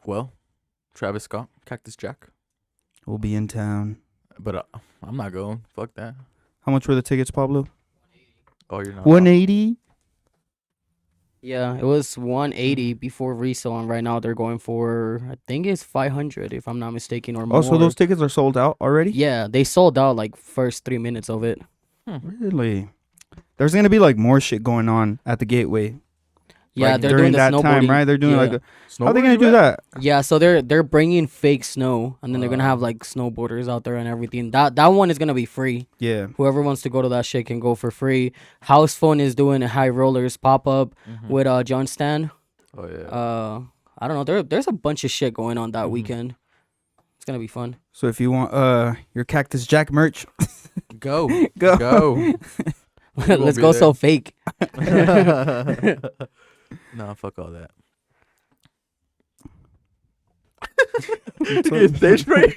Well, Travis Scott, Cactus Jack. We'll be in town. But I'm not going. Fuck that. How much were the tickets, Pablo? Oh, you're not. 180. Yeah, it was 180 before resale, and right now they're going for, I think it's 500 if I'm not mistaken, or more. Oh, so those tickets are sold out already? Yeah, they sold out like first 3 minutes of it. Really? There's gonna be like more shit going on at the Gateway. Yeah, like, they're during doing the that snowboarding. time, right? They're doing Yeah. like a, how are they gonna do that? Yeah, so they're bringing fake snow, and then they're gonna have like snowboarders out there and everything. That one is gonna be free. Yeah. Whoever wants to go to that shit can go for free. House Phone is doing a High Rollers pop up with John Stan. Oh yeah. I don't know. There's a bunch of shit going on that weekend. It's gonna be fun. So if you want your Cactus Jack merch, Go. go. Let's go so fake. Nah, fuck all that. Stage right.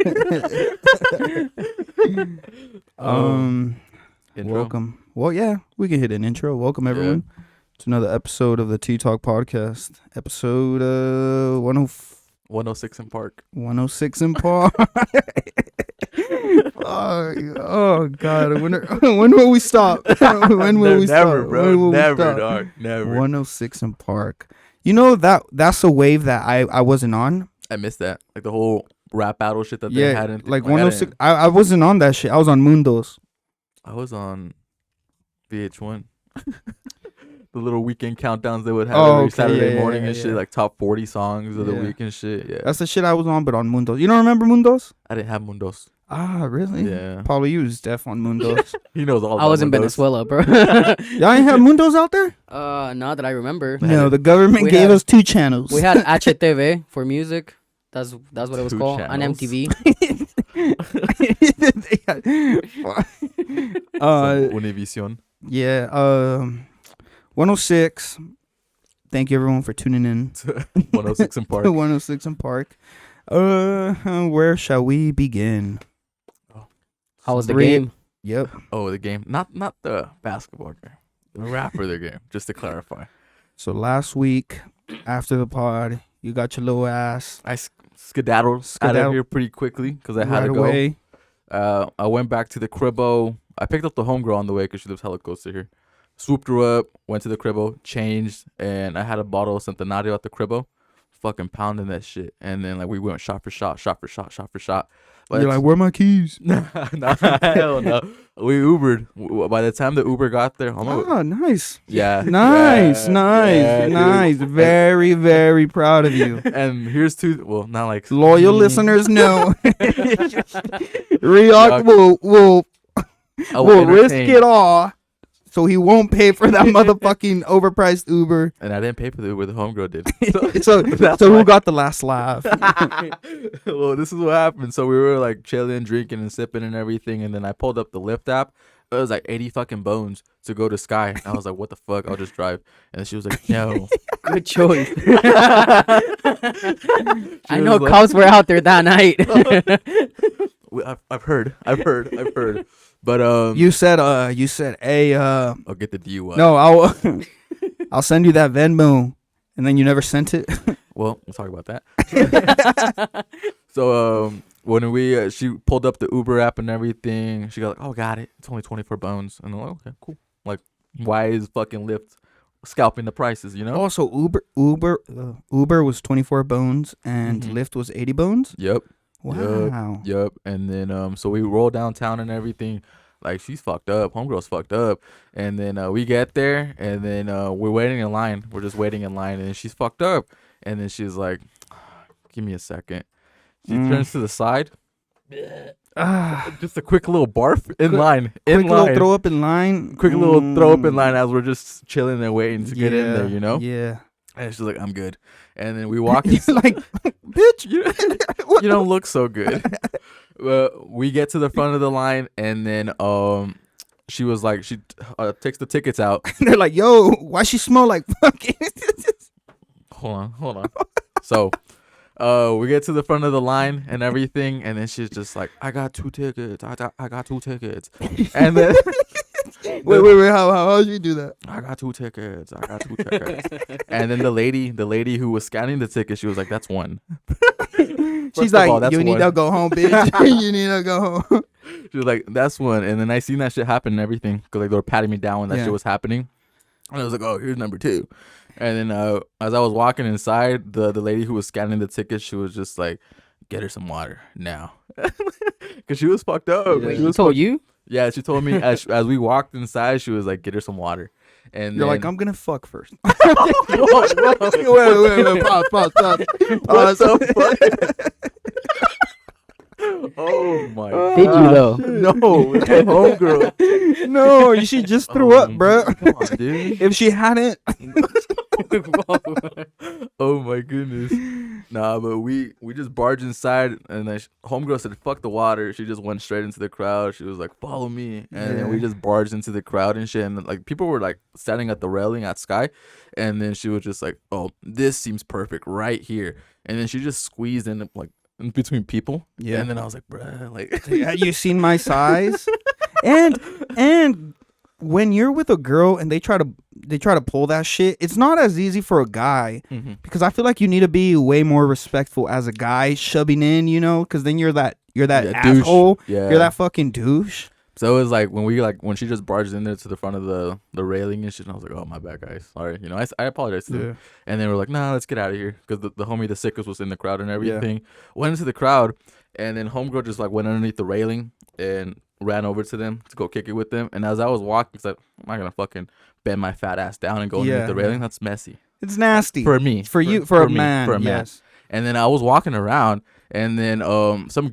Intro? Welcome. Well, yeah, we can hit an intro. Welcome everyone to another episode of the Tea Talk podcast. Episode 106 in Park. 106 in Park. Oh God! When will we stop? When will we stop? Never, bro. When will we Never, stop? dog. Never. 106 in Park. You know that's a wave that I wasn't on. I missed that. Like the whole rap battle shit that they had. In, like 106. I wasn't on that shit. I was on Mundos. I was on VH1. The little weekend countdowns they would have every Saturday morning and shit, like top 40 songs of the week and shit. Yeah, that's the shit I was on, but on Mundos. You don't remember Mundos? I didn't have Mundos. Ah, really? Yeah. Probably you was deaf on Mundos. He knows all about I was in Mundos. Venezuela, bro. Y'all ain't have Mundos out there? Not that I remember. No, the government We gave had- us 2 channels. We had HTV for music. That's what it was 2 called channels. on MTV. Univision. Yeah. 106. Thank you everyone for tuning in. 106 in Park. 106 in Park. Where shall we begin? How was the game? Yep. Oh, the game. Not the basketball game. The rapper the game, just to clarify. So last week, after the pod, you got your little ass I skedaddled out of here pretty quickly because I had right to go. away. I went back to the cribbo. I picked up the homegirl on the way because she lives hella close to here. Swooped her up, went to the cribbo, changed, and I had a bottle of Centenario at the cribbo. Fucking pounding that shit. And then like we went shot for shot. But You're like, where are my keys? nah, hell no. We Ubered. By the time the Uber got there, oh my God. Oh, nice. Yeah. Nice. Yeah, Nice. dude. Very, very proud of you. And here's not like Loyal listeners know. Rioc will risk it all so he won't pay for that motherfucking overpriced Uber. And I didn't pay for the Uber. The homegirl did. So who got the last laugh? Well, this is what happened. So we were like chilling, drinking, and sipping and everything. And then I pulled up the Lyft app. It was like 80 fucking bones to go to Sky. And I was like, what the fuck? I'll just drive. And she was like, no. Good choice. She I know was like- cops were out there that night. I've heard. But You said, hey, I'll get the DUI. no, I'll send you that Venmo, and then you never sent it. Well, we'll talk about that. So when she pulled up the Uber app and everything, she got like, oh, got it. It's only 24 bones. And I'm like, okay, cool. Like, why is fucking Lyft scalping the prices, you know? Also, Uber was 24 bones, and Lyft was 80 bones. Yep. Wow. Yep. And then so we roll downtown and everything. Like, she's fucked up. Homegirl's fucked up. And then we get there, and then we're waiting in line. We're just waiting in line, and she's fucked up. And then she's like, give me a second. She turns to the side. Just a quick little barf in line. Quick little throw up in line. Quick little throw up in line as we're just chilling and waiting to get in there, you know? Yeah. And she's like, I'm good. And then we walk in. You're like, bitch, You don't look so good. We get to the front of the line, and then she was like, she takes the tickets out. they're like, yo, why she smell like fucking? Hold on. So we get to the front of the line and everything, and then she's just like, I got 2 tickets. I got 2 tickets. And then wait, how did you do that? I got 2 tickets. And then the lady who was scanning the ticket, she was like, that's 1. She's like, you need to go home, bitch. You need to go home. She was like, that's one. And then I seen that shit happen and everything. Because like, they were patting me down when that shit was happening. And I was like, oh, here's number 2. And then as I was walking inside, the lady who was scanning the tickets, she was just like, get her some water now. Because she was fucked up. Wait, she told you? Yeah, she told me as we walked inside, she was like, get her some water. And you're then, like, I'm going to fuck first. wait. Pause. What the fuck? Oh my god. Did you though? No, it's my homegirl. No, she just threw up, bro. Come on, dude. If she hadn't. Oh my goodness. Nah, but we just barged inside, and then homegirl said, fuck the water. She just went straight into the crowd. She was like, follow me. And then we just barged into the crowd and shit. And like people were like standing at the railing at Sky. And then she was just like, oh, this seems perfect right here. And then she just squeezed in like in between people. Yeah. And then I was like, bruh, like have you seen my size? and when you're with a girl and they try to pull that shit, it's not as easy for a guy because I feel like you need to be way more respectful as a guy shoving in, you know, because then you're that asshole. Yeah. You're that fucking douche. So it was like when she just barged in there to the front of the railing and shit, and I was like, oh, my bad, guys. Sorry. You know, I apologize to them. And they were like, nah, let's get out of here. Because the homie, the sickest, was in the crowd and everything. Yeah. Went into the crowd, and then homegirl just like went underneath the railing and ran over to them to go kick it with them. And as I was walking, I was like, I'm not going to fucking bend my fat ass down and go underneath the railing. That's messy. It's nasty. For me. For you, for a man. For a man. Yes. And then I was walking around, and then some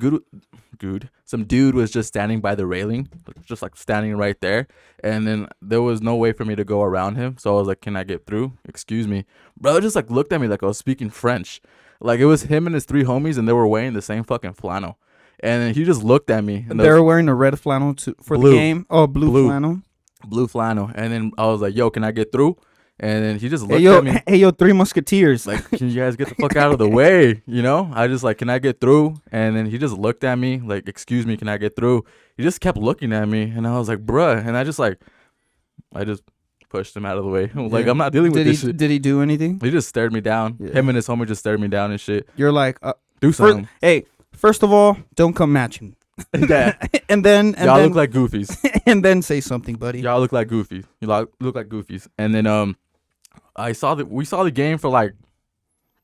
dude was just standing by the railing, just like standing right there. And then there was no way for me to go around him. So I was like, can I get through? Excuse me. Brother just like looked at me like I was speaking French. Like it was him and his 3 homies, and they were wearing the same fucking flannel. And then he just looked at me. And they were wearing the red flannel for the game? Oh, blue flannel? Blue flannel. And then I was like, yo, can I get through? And then he just looked at me. Hey, yo, 3 Musketeers. Like, can you guys get the fuck out of the way? You know? I just like, can I get through? And then he just looked at me like, excuse me, can I get through? He just kept looking at me. And I was like, bruh. And I just pushed him out of the way. Like, I'm not dealing with this shit. Did he do anything? He just stared me down. Yeah. Him and his homie just stared me down and shit. You're like, do something. First of all, don't come matching. Yeah. and then y'all look like goofies. And then say something, buddy. Y'all look like goofies. You look like goofies. And then we saw the game for like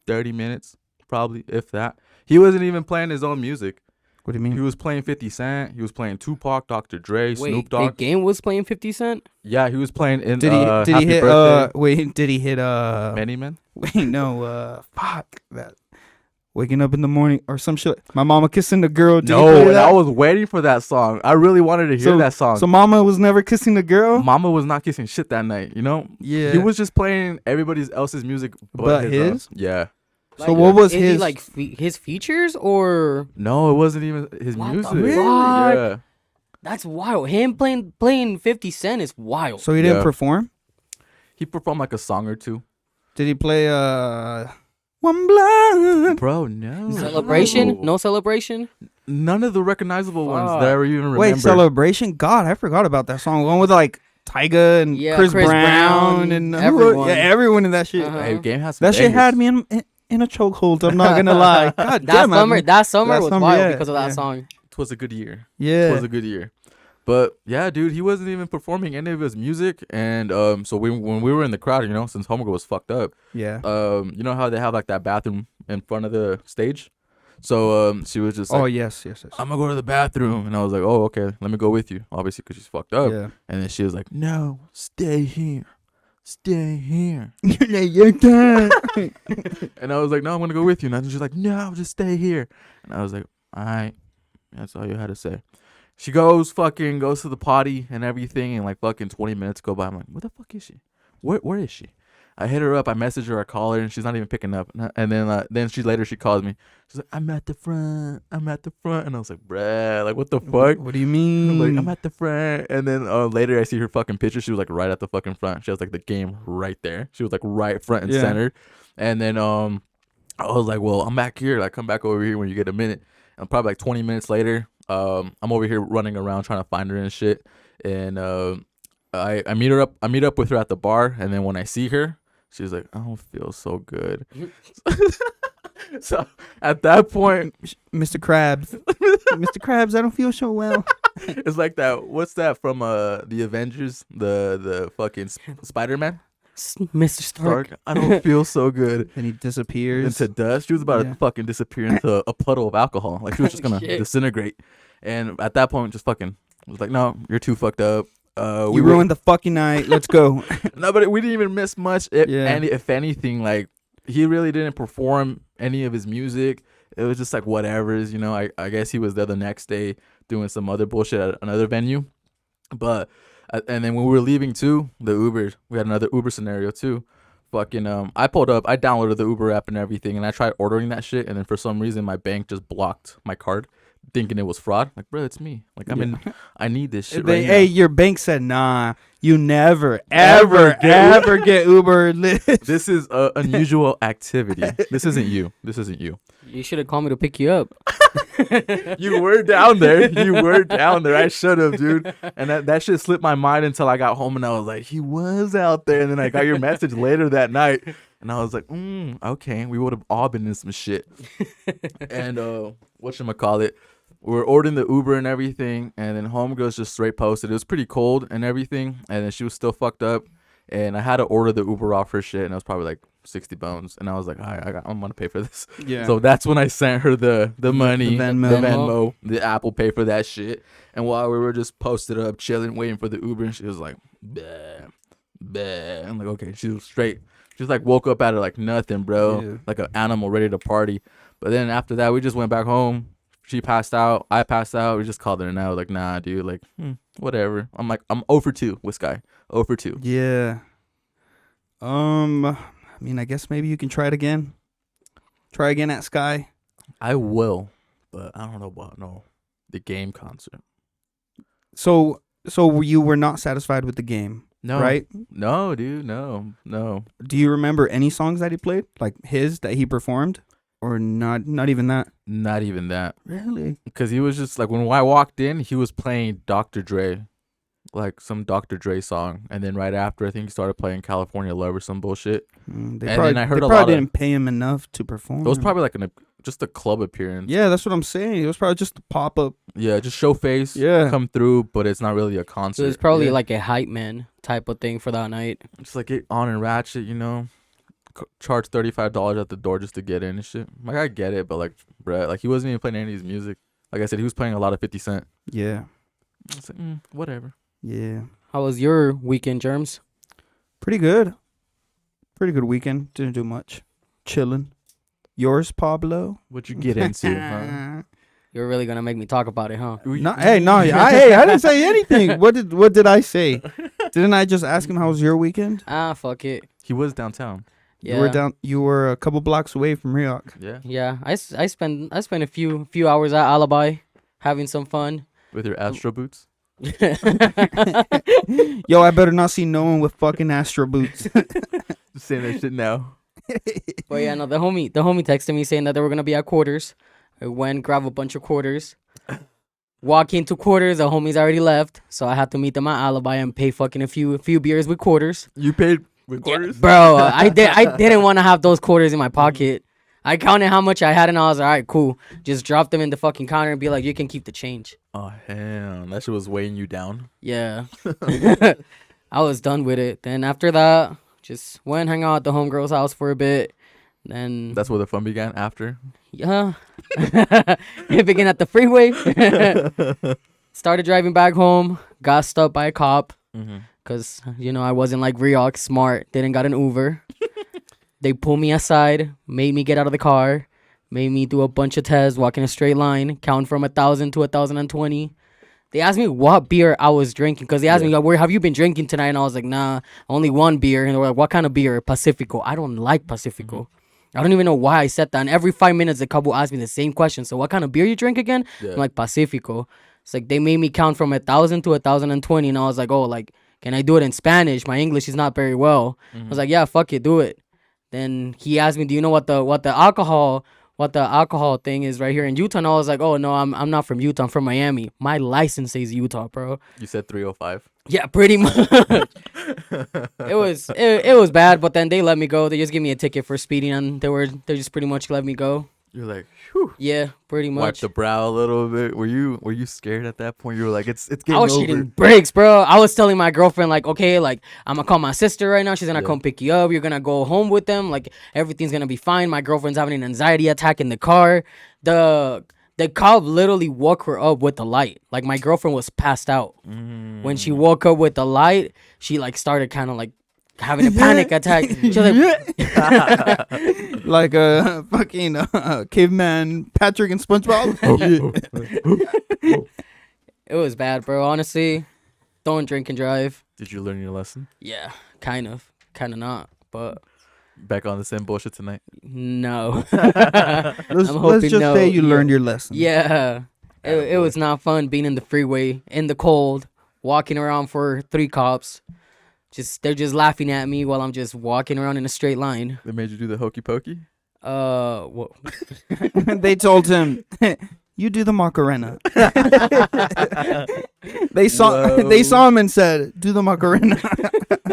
30 minutes, probably, if that. He wasn't even playing his own music. What do you mean? He was playing 50 Cent. He was playing Tupac, Dr. Dre, Snoop Dogg. The game was playing 50 Cent? Yeah, he was playing in did he hit Birthday. Did he hit Many Men? Wait, no, fuck that. Waking up in the morning or some shit. My mama kissing the girl. No, and I was waiting for that song. I really wanted to hear that song. So mama was never kissing the girl? Mama was not kissing shit that night, you know? Yeah. He was just playing everybody else's music but his? Yeah. So what was his? He like his features or? No, it wasn't even his music. Really? Yeah. That's wild. Him playing 50 Cent is wild. So he didn't perform? He performed like a song or two. Did he play One Blood? Bro, no. Celebration? No Celebration? None of the recognizable ones that I even remember. Wait, Celebration? God, I forgot about that song. One with like Tyga and Chris Brown and everyone. Everyone in that shit. Hey, game has that shit had me in a chokehold. I'm not gonna lie. God damn it. That summer was wild because of that song. It was a good year. Yeah, it was a good year. But yeah, dude, he wasn't even performing any of his music, and so when we were in the crowd, you know, since homegirl was fucked up, yeah, you know how they have like that bathroom in front of the stage, so she was just like, oh yes, I'm gonna go to the bathroom, and I was like, oh okay, let me go with you, obviously because she's fucked up, yeah, and then she was like, no, stay here. And I was like, no, I'm gonna go with you. And she's like, no, just stay here. And I was like, all right, that's all you had to say. She goes to the potty and everything, and like fucking 20 minutes go by. I'm like, where the fuck is she? Where is she? I hit her up, I message her, I call her, and she's not even picking up. And then she calls me. She's like, I'm at the front. And I was like, bruh, like what the fuck? What do you mean? Like, I'm at the front. And then later I see her fucking picture. She was like right at the fucking front. She has like the game right there. She was like right front and center. And then I was like, well, I'm back here. Like come back over here when you get a minute. And probably like 20 minutes later, I'm over here running around trying to find her and shit. And I meet up with her at the bar. And then when I see her, she's like, I don't feel so good. So at that point, Mr. Krabs. Mr. Krabs, I don't feel so well. it's like that. What's that from? The Avengers, the fucking Spider-Man. Mr. Stark. I don't feel so good. And he disappears. Into dust. She was about Yeah. to fucking disappear into a puddle of alcohol. Like she was just gonna Shit. disintegrate. And at that point, just fucking was like, no, you're too fucked up. You ruined the fucking night. Let's go. No, but we didn't even miss much. Yeah. If anything, like he really didn't perform any of his music. It was just like whatever's, you know. I guess he was there the next day doing some other bullshit at another venue. But and then when we were leaving too, the Uber, we had another Uber scenario too. Fucking I pulled up, I downloaded the Uber app and everything, and I tried ordering that shit, and then for some reason my bank just blocked my card, thinking it was fraud. Like, bro, it's me. Like I need this shit. Right Hey, now. your bank said, nah, you never, ever get Uber. This is a unusual activity. This isn't you. You should have called me to pick you up. You were down there. I should have, dude. And that shit slipped my mind until I got home and I was like, he was out there. And then I got your message later that night. And I was like, okay, we would have all been in some shit. And whatchamacallit, we were ordering the Uber and everything. And then homegirls just straight posted. It was pretty cold and everything. And then she was still fucked up. And I had to order the Uber off her shit. And it was probably like 60 bones. And I was like, all right, I'm going to pay for this. Yeah. So that's when I sent her the money, The Venmo. the Venmo, the Apple Pay for that shit. And while we were just posted up, chilling, waiting for the Uber, and she was like, bah, bah. I'm like, okay, she was straight. She just like woke up out of like nothing, bro. Yeah. Like an animal ready to party. But then after that, we just went back home. She passed out. I passed out. We just called it an hour. Like, nah, dude. Like, whatever. I'm like, I'm 0 for 2 with Sky. 0 for 2. Yeah. I mean, I guess maybe you can try it again. Try again at Sky. I will, but I don't know about the game concert. So you were not satisfied with the game, No. right? No, dude. No. Do you remember any songs that he played, like his that he performed, or not? Not even that. Not even that. Really? Because he was just like, when I walked in, he was playing Dr. Dre, like some Dr. Dre song. And then right after, I think he started playing California Love or some bullshit. They And probably, then I heard they a probably lot of- didn't pay him enough to perform. It was probably like just a club appearance. Yeah, that's what I'm saying. It was probably just a pop up. Yeah, just show face, Yeah. come through, but it's not really a concert. So it's probably Yeah. like a hype man type of thing for that night. Just like get on and ratchet, you know. Charge $35 at the door just to get in and shit. Like, I get it, but like, bruh, like he wasn't even playing any of his music. Like I said, he was playing a lot of 50 Cent. Yeah. It's like, whatever. Yeah. How was your weekend, Germs? Pretty good. Pretty good weekend. Didn't do much. Chilling. Yours, Pablo? What you get into, huh? You're really gonna make me talk about it, huh? I didn't say anything. What did I say? Didn't I just ask him how was your weekend? Fuck it. He was downtown. Yeah. You were a couple blocks away from Rioc. Yeah. Yeah, I spent a few hours at Alibi, having some fun. With your Astro boots. Yo, I better not see no one with fucking Astro boots. Just saying that shit now. But yeah, no, the homie texted me saying that they were gonna be at Quarters. I went, grab a bunch of quarters. Walk into Quarters, the homies already left, so I had to meet them at Alibi and pay fucking a few beers with quarters. You paid with quarters? Bro, I didn't want to have those quarters in my pocket. I counted how much I had and I was like, all right, cool. Just drop them in the fucking counter and be like, you can keep the change. Oh, hell. That shit was weighing you down. Yeah. I was done with it. Then after that, just went hang out at the homegirl's house for a bit. Then That's where the fun began after. yeah. It began at the freeway. Started driving back home. Got stopped by a cop. Mm-hmm. Because, I wasn't like Rioc smart. Didn't got an Uber. They pulled me aside. Made me get out of the car. Made me do a bunch of tests. Walk in a straight line. Count from 1,000 to 1,020. They asked me what beer I was drinking. Because they asked me, like, where have you been drinking tonight? And I was like, nah, only one beer. And they were like, what kind of beer? Pacifico. I don't like Pacifico. Mm-hmm. I don't even know why I said that. And every 5 minutes, the couple asked me the same question. So what kind of beer you drink again? Yeah. I'm like, Pacifico. It's like they made me count from 1,000 to 1,020. And I was like, oh, like, can I do it in Spanish? My English is not very well. I was like, yeah, fuck it, do it. Then he asked me, do you know what the alcohol what the alcohol thing is right here in Utah. And I was like, oh no, I'm not from Utah. I'm from Miami. My license says Utah, bro. You said 305. Yeah, pretty much. It was bad, but then they let me go. They just gave me a ticket for speeding, and they just pretty much let me go. You're like, whew. Yeah, pretty much. Wipe the brow a little bit. Were you scared at that point? You were like, it's getting I was over. shooting bricks, bro. I was telling my girlfriend, like, okay, like, I'm gonna call my sister right now. She's gonna come pick you up. You're gonna go home with them. Like, everything's gonna be fine. My girlfriend's having an anxiety attack in the car. The cop literally woke her up with the light. Like, my girlfriend was passed out. When she woke up with the light, she, like, started kind of, like, having a panic attack. She was like a fucking caveman Patrick and SpongeBob. It was bad, bro. Honestly, don't drink and drive. Did you learn your lesson? Yeah, kind of not, but Back on the same bullshit tonight. no. Let's just say you learned your lesson. Yeah, it was not fun being in the freeway in the cold, walking around for 3 cops. They're just laughing at me while I'm just walking around in a straight line. They made you do the hokey pokey? What? They told him, you do the Macarena. They saw him and said, do the Macarena.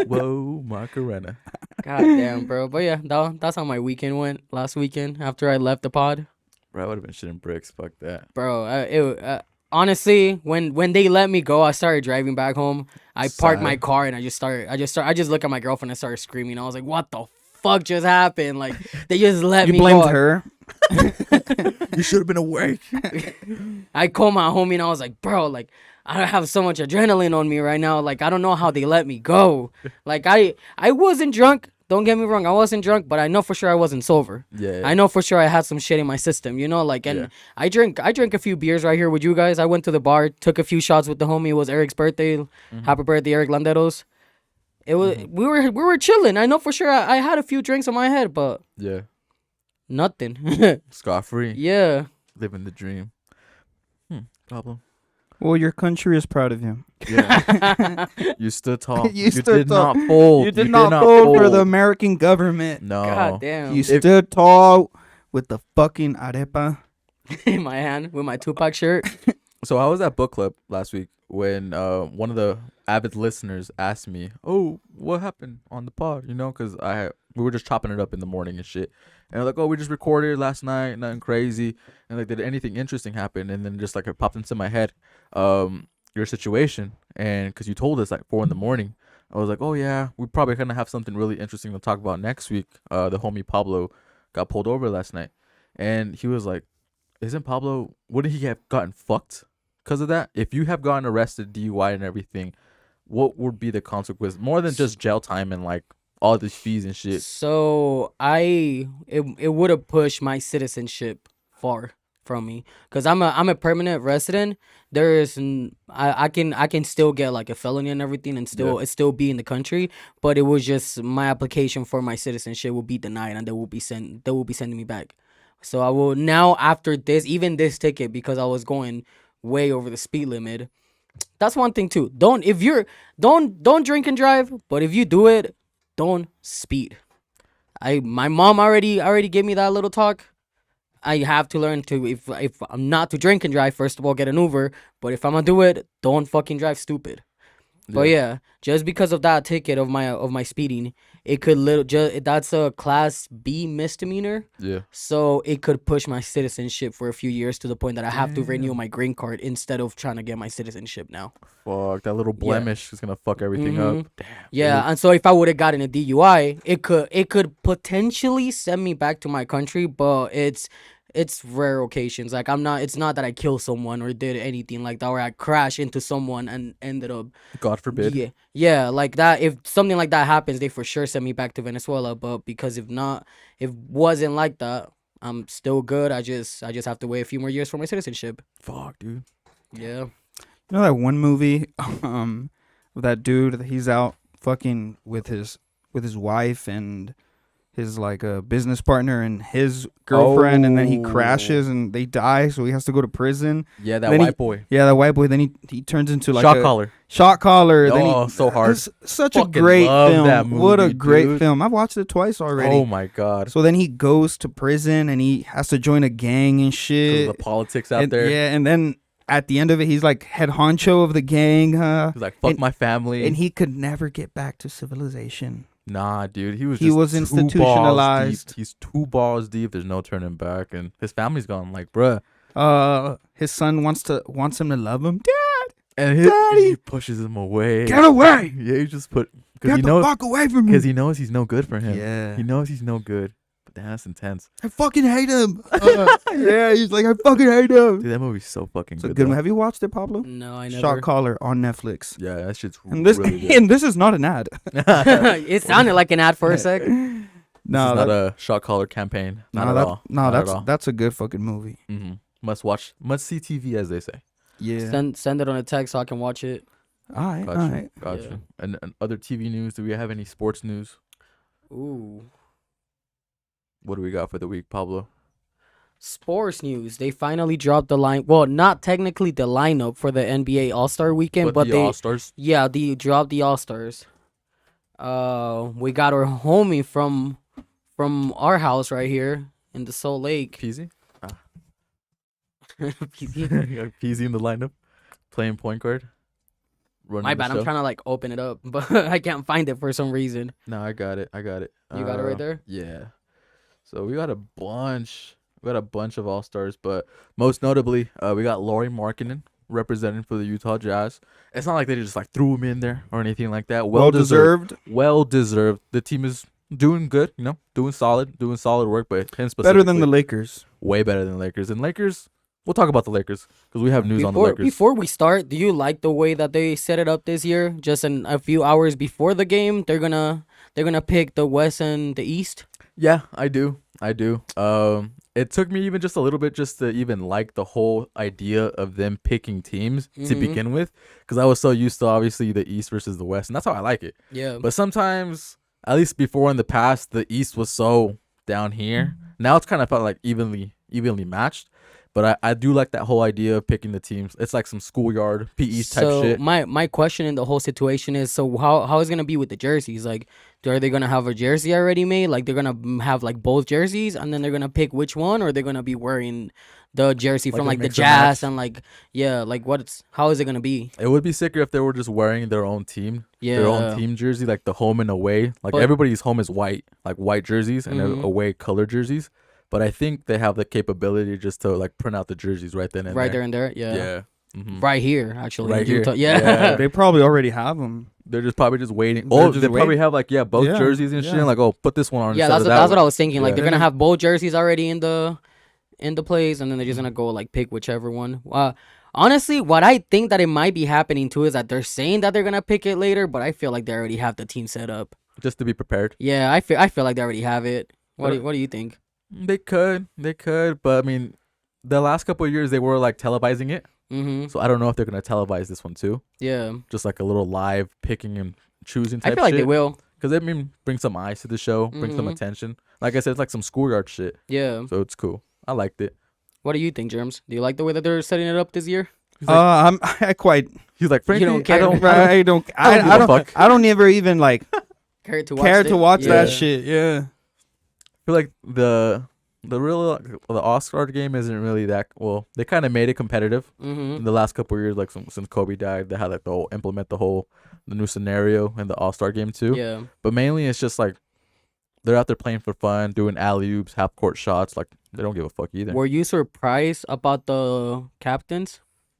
Whoa, Macarena. God damn, bro. But yeah, that's how my weekend went last weekend after I left the pod. Bro, I would have been shitting bricks. Fuck that. Bro, honestly, when they let me go, I started driving back home. I parked my car and I just looked at my girlfriend and started screaming. I was like, what the fuck just happened? Like, they just let me go. You blamed her? You should have been awake. I called my homie and I was like, bro, like, I have so much adrenaline on me right now. Like, I don't know how they let me go. Like, I wasn't drunk. Don't get me wrong, I wasn't drunk, but I know for sure I wasn't sober. Yeah. I know for sure I had some shit in my system, you know, like, and I drank a few beers right here with you guys. I went to the bar, took a few shots with the homie. It was Eric's birthday. Happy birthday, Eric Landeros. It was we were chilling. I know for sure I had a few drinks on my head, but nothing. Scot free. Yeah. Living the dream. Problem. Well, your country is proud of you. Yeah. You stood tall. You did stood tall. not fold. You did not fold for the American government. No. God damn. You stood tall with the fucking arepa in my hand with my Tupac shirt. So I was at book club last week when one of the avid listeners asked me, "Oh, what happened on the pod?" You know, because we were just chopping it up in the morning and shit. And they're like, "Oh, we just recorded last night, nothing crazy." And like, did anything interesting happen? And then just like it popped into my head, your situation, and because you told us like 4 a.m, I was like, "Oh yeah, we probably gonna have something really interesting to talk about next week." The homie Pablo got pulled over last night, and he was like, "Isn't Pablo? Wouldn't he have gotten fucked because of that? If you have gotten arrested, DUI and everything, what would be the consequence? More than just jail time and like all these fees and shit." So it would have pushed my citizenship far from me because I'm a permanent resident. I can still get like a felony and everything and still be in the country, but it was just my application for my citizenship will be denied and they will be sending me back. So I will now, after this, even this ticket, because I was going way over the speed limit. That's one thing too. Don't drink and drive, but if you do it, don't speed. My mom already gave me that little talk. I have to learn to, if I'm not to drink and drive, first of all, get an Uber. But if I'm gonna do it, don't fucking drive stupid. Yeah. But yeah, just because of that ticket of my speeding, it could that's a class B misdemeanor. Yeah. So it could push my citizenship for a few years to the point that I have to renew my green card instead of trying to get my citizenship now. Fuck, that little blemish is gonna fuck everything up. Damn. Yeah, dude. And so if I would have gotten a DUI, it could potentially send me back to my country, but it's rare occasions. Like it's not that I kill someone or did anything like that, or I crash into someone and ended up. God forbid. Yeah, like that. If something like that happens, they for sure send me back to Venezuela. But because if wasn't like that, I'm still good. I just have to wait a few more years for my citizenship. Fuck, dude. Yeah. You know that one movie, with that dude, he's out fucking with his wife and like a business partner and his girlfriend, and then he crashes and they die, so he has to go to prison. Yeah, that Then white boy. Yeah, that white boy. Then he turns into like Shot a collar. shot caller. Then Oh, so hard. It's such a Fucking great love film. that What a movie, great dude. film. I've watched it twice already. Oh my god. So then he goes to prison and he has to join a gang and 'Cause shit. of the politics out And- there. Yeah, and then at the end of it, he's like head honcho of the gang, He's like, fuck and- my family. and he could never get back to civilization. Nah, dude. He was He just was too institutionalized. balls deep. He's 2 balls deep. There's no turning back. And his family's gone. Like, bruh. His son wants him to love him. And Daddy! he pushes him away. Get away! Yeah, he just put. Get Because the fuck away from me! Because he knows he's no good for him. Yeah. He knows he's no good. But that's intense. I fucking hate him. Yeah, he's like, I fucking hate him. Dude, that movie's so fucking It's a good. good though. one. Have you watched it, Pablo? No, I never. Shot Caller on Netflix. Yeah, that shit's And this really good. and this is not an ad. It sounded like an ad for a sec. This is No, not a shot caller campaign. Not at all. No, Not at all. that's a good fucking movie. Mm-hmm. Must watch, must see TV, as they say. Yeah. Send it on a text so I can watch it. All right. Gotcha. All right. Gotcha. Yeah. And other TV news. Do we have any sports news? Ooh. What do we got for the week, Pablo? Sports news. They finally dropped the line. Well, not technically the lineup for the NBA All-Star weekend, but the they All Stars. they dropped the All-Stars. We got our homie from our house right here in the Salt Lake. Peasy. PC. Peasy in the lineup, playing point guard. Running My the bad. I'm show. trying to like open it up, but I can't find it for some reason. No, I got it. You got it right there? Yeah. So we got a bunch. We got a bunch of All Stars, but most notably, we got Lauri Markkanen representing for the Utah Jazz. It's not like they just like threw him in there or anything like that. Well deserved. Well deserved. The team is doing good, doing solid work, but him specifically, Better than the Lakers. way better than the Lakers. And Lakers, we'll talk about the Lakers because we have news on the Lakers. Before we start, do you like the way that they set it up this year? Just in a few hours before the game, they're gonna pick the West and the East. Yeah, I do. It took me even just a little bit just to even like the whole idea of them picking teams to Mhm. begin with, because I was so used to obviously the East versus the West, and that's how I like it. Yeah. But sometimes, at least before in the past, the East was so down here. Now it's kind of felt like evenly matched. But I do like that whole idea of picking the teams. It's like some schoolyard PE type shit. My question in the whole situation is, so how is it gonna be with the jerseys? Like, are they gonna have a jersey already made? Like, they're gonna have like both jerseys, and then they're gonna pick which one, or they're gonna be wearing the jersey Like from a like the mix and Jazz match? and like like how is it gonna be? It would be sicker if they were just wearing their own team, their own Yeah. team jersey, like the home and away. Like But- everybody's home is white, like white jerseys, and Mhm. away color jerseys. But I think they have the capability just to like print out the jerseys right then and Right there there. and there, yeah. Yeah. Mhm. Right here, actually. Right in here. Utah. Yeah. Yeah. They probably already have them. They're just probably just waiting. They're Oh, just they probably waiting. have like both Yeah, jerseys and shit. yeah. Like, oh, put this one on. Yeah, instead that's of that what I one. was thinking. Like Yeah. they're gonna have both jerseys already in the plays, and then they're just gonna go like pick whichever one. Honestly, what I think that it might be happening too is that they're saying that they're gonna pick it later, but I feel like they already have the team set up. Just to be prepared. Yeah, I feel like they already have it. What do you think? They could, but I mean, the last couple of years they were like televising it, Mm-hmm. so I don't know if they're gonna televise this one too. Yeah, Just like a little live picking and choosing type I feel like shit. they will. Because I mean, bring some eyes to the show, bring some Mhm. attention. Like I said, it's like some schoolyard shit, Yeah. so it's cool. I liked it. What do you think, Germs? Do you like the way that they're setting it up this year? He's like, I quite. he's like, frankly, don't care. I don't, I don't. I don't give I a don't. fuck. I don't ever even like Care to watch care it? to watch that Yeah. shit. Yeah. feel like the Oscar game isn't really that well. They kind of made it competitive Mm-hmm. in the last couple of years, like since Kobe died. They had like the new scenario in the All-Star game too. Yeah. But mainly it's just like they're out there playing for fun, doing alley-oops, half-court shots. Like they don't give a fuck either. Were you surprised about the captains?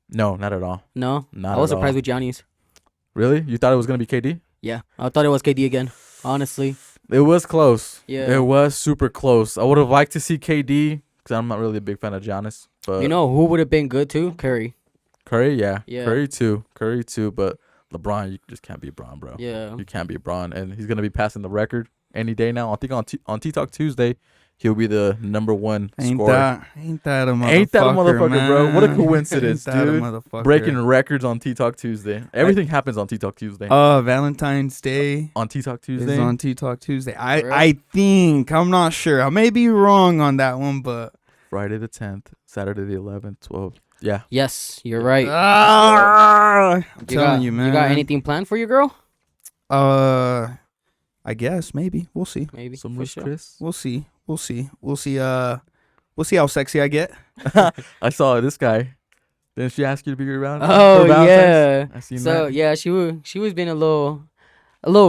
No, not at all. No, Not I was at all. surprised with Giannis. Really? You thought it was gonna be KD? Yeah, I thought it was KD again. Honestly, It was close. Yeah. It was super close. I would have liked to see KD because I'm not really a big fan of Giannis. But you know who would have been good too? Curry. Curry, yeah. Yeah. Curry too. But LeBron, you just can't beat Bron, bro. Yeah. You can't beat Bron, and he's gonna be passing the record any day now. I think on T-Talk Tuesday, he'll be the number one Ain't scorer. that a motherfucker? Ain't that a motherfucker, man? bro? What a coincidence, Ain't that a dude. motherfucker? Breaking records on T-Talk Tuesday. Everything happens on T-Talk Tuesday. Valentine's Day On T-Talk is Tuesday. on T-Talk Tuesday. Really? I think, I'm not sure. I may be wrong on that one, but Friday the 10th, Saturday the 11th, 12th. Yeah. Yes, you're right. I'm telling got, you, man. You got anything planned for your girl? I guess maybe we'll see. Maybe. Some for Moose sure. Chris. We'll see. We'll see. We'll see. We'll see how sexy I get. I saw this guy. Didn't she ask you to be around? Oh for Valentine's? yeah. I seen So that. yeah, she was being a little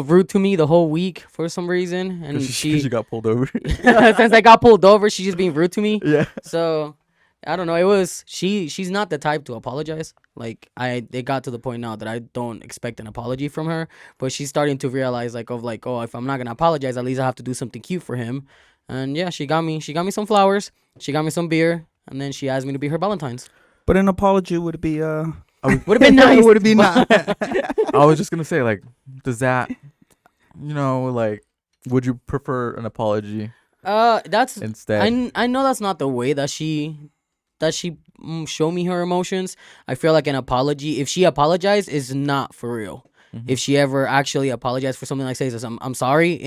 rude to me the whole week for some reason, and 'Cause she got pulled over. since I got pulled over, she's just being rude to me. Yeah. So I don't know. It was she's not the type to apologize. Like it got to the point now that I don't expect an apology from her, but she's starting to realize oh, if I'm not gonna apologize, at least I have to do something cute for him. And yeah, she got me some flowers, she got me some beer, and then she asked me to be her Valentine's. But an apology would be Would have been nice. would be nice. I was just gonna say, like, does that, like, would you prefer an apology That's instead? I know that's not the way that she show me her emotions. I feel like an apology, if she apologized, is not for real. Mhm. If she ever actually apologized for something, like says I'm sorry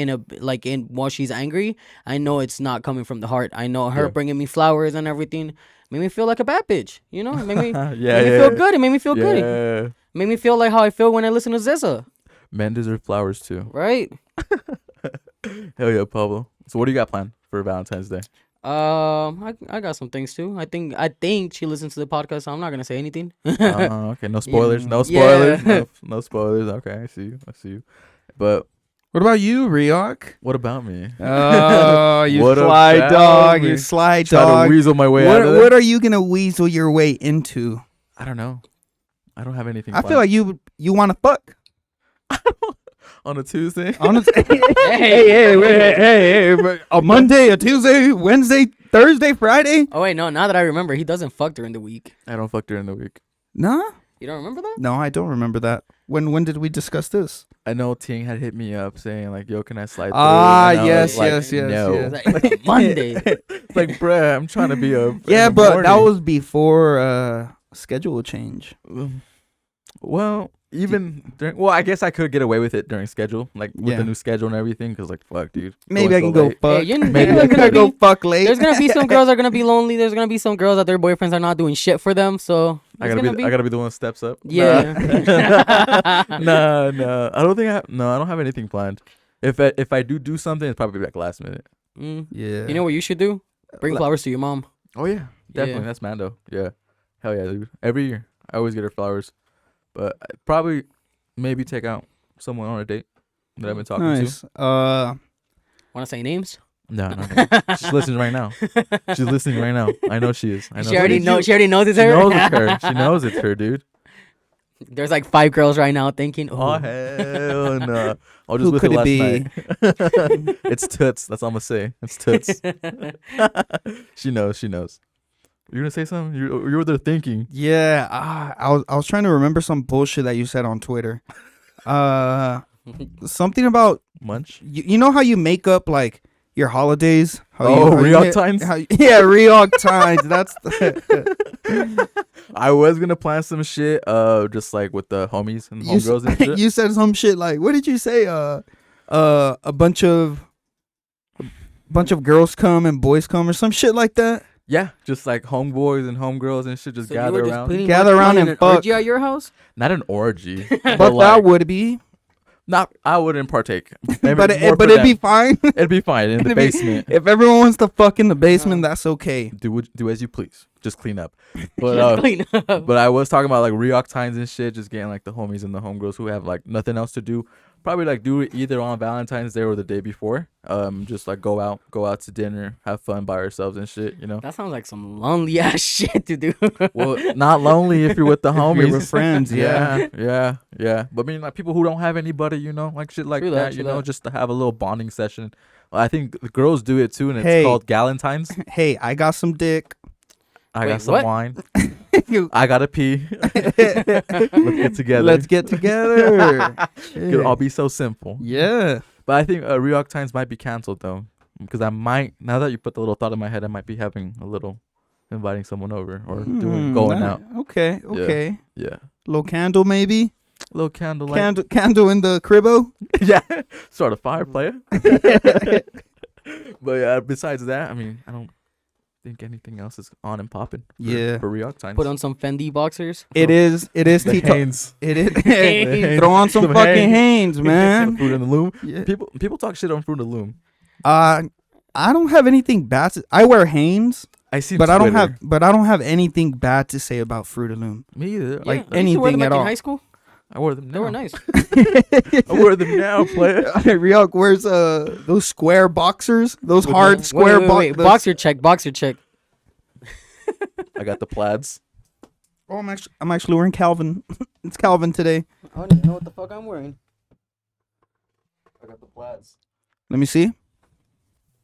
while she's angry, I know it's not coming from the heart. I know her Yeah. bringing me flowers and everything made me feel like a bad bitch. It made me Yeah, made me feel good. It made me feel good. Yeah. It made me feel like how I feel when I listen to Zizza. Men deserve flowers too. Right? Hell yeah, Pablo. So what do you got planned for Valentine's Day? I got some things too. I think she listens to the podcast, so I'm not gonna say anything. Okay, no spoilers. No Yeah. spoilers. No spoilers. Okay, I see you. But What about you, Riok? what about me? Oh, you What sly about dog. me? You sly Try to dog. weasel my way What, out of it. what are you gonna weasel your way into? I don't know. I don't have anything. I feel like you want to fuck on a Tuesday. on a hey, but a Monday, a Tuesday, Wednesday, Thursday, Friday. Oh wait, no. Now that I remember, he doesn't fuck during the week. I don't fuck during the week. Nah, You don't remember that? no, I don't remember that. When did we discuss this? I know Ting had hit me up saying like, "Yo, can I slide through?" Ah, And I was yes, like, yes, yes, no. yes. It's like, Monday. Like, bruh, I'm trying to be a Yeah, in the but that morning. was before schedule change. Well, even during, I guess I could get away with it during schedule, like with Yeah. the new schedule and everything. Cause like, fuck, dude. Maybe going I can so go late. fuck. Hey, you- Maybe there's I gonna can go be- fuck late. There's gonna be some girls that are gonna be lonely. There's gonna be some girls that their boyfriends are not doing shit for them. So I it's gotta gonna be, I gotta be the one that steps up. Yeah. No. I don't think I don't have anything planned. If I do something, it's probably like last minute. Yeah. You know what you should do? Bring Like- flowers to your mom. Oh yeah, definitely. Yeah. That's Mando. Yeah, hell yeah, dude. Every year I always get her flowers, but I'd probably maybe take out someone on a date that I've been talking Nice. Want to say names? to. No. She's listening right now. She's listening right now. I know she is. I know She already knows. She already knows it's She her. knows it's her. She knows it's her, dude. There's like 5 girls right now thinking, Oh "Oh, hell no! I was Who just with could her it last be? night. It's Toots. That's all I'm gonna say. It's Toots. She knows. You're gonna say something? You were there thinking. Yeah. I was trying to remember some bullshit that you said on Twitter. Something about Munch. you know how you make up like your holidays. Reoctines? Yeah, Reoctines. That's the, I was gonna plan some shit, just like with the homies and you, homegirls and shit. you said some shit like, what did you say? A bunch of girls come and boys come or some shit like that. Yeah, just like homeboys and homegirls and shit, just So you gather were just around. pretty Gather much around planning and an fuck. orgy at your house? Not an orgy, But but like, that would be. not. I wouldn't partake. Maybe But more for it'd be them. fine. It'd be fine in the It'd be- basement. If everyone wants to fuck in the basement, that's okay. Do as you please. Just clean up. But Just clean up. but I was talking about like Reoctines and shit, just getting like the homies and the homegirls who have like nothing else to do. Probably like do it either on Valentine's Day or the day before. Just like go out to dinner, have fun by ourselves and shit. You know. That sounds like some lonely ass shit to do. Well, not lonely if you're with the If homies. you're with friends, yeah. yeah. But I mean, like people who don't have anybody, you know, like shit like True that, that, you true know, that. just to have a little bonding session. Well, I think the girls do it too, and it's Hey. called Galentine's. Hey, I got some dick. I Wait, got some what? wine. I gotta pee. Let's get together. Let's get together. It'll all be so simple. Yeah. But I think Reoctines might be canceled though. because I might, now that you put the little thought in my head, I might be having a little inviting someone over or going out. Okay. Yeah. Little candle maybe. Little candlelight. Candle in the cribbo. Yeah. Start a fire, player. But yeah, besides that, I mean, I don't think anything else is on and popping. For Reoc times. Put on some Fendi boxers. It is the Hanes. It is. Hanes. Throw on some fucking Hanes, man. Fruit in the Loom. Yeah. People talk shit on Fruit in the Loom. I don't have anything bad to. I wear Hanes, I see, but I don't have anything bad to say about Fruit of Loom. Me either. Yeah, Like I used to wear them, anything at like, all. in high school. I wore them. They were nice. I wear them now, player. Rioc wears those square boxers, those With hard the- square Wait. boxers. Boxer check. I got the plaids. Oh, I'm actually wearing Calvin. It's Calvin today. I don't even know what the fuck I'm wearing. I got the plaids. Let me see.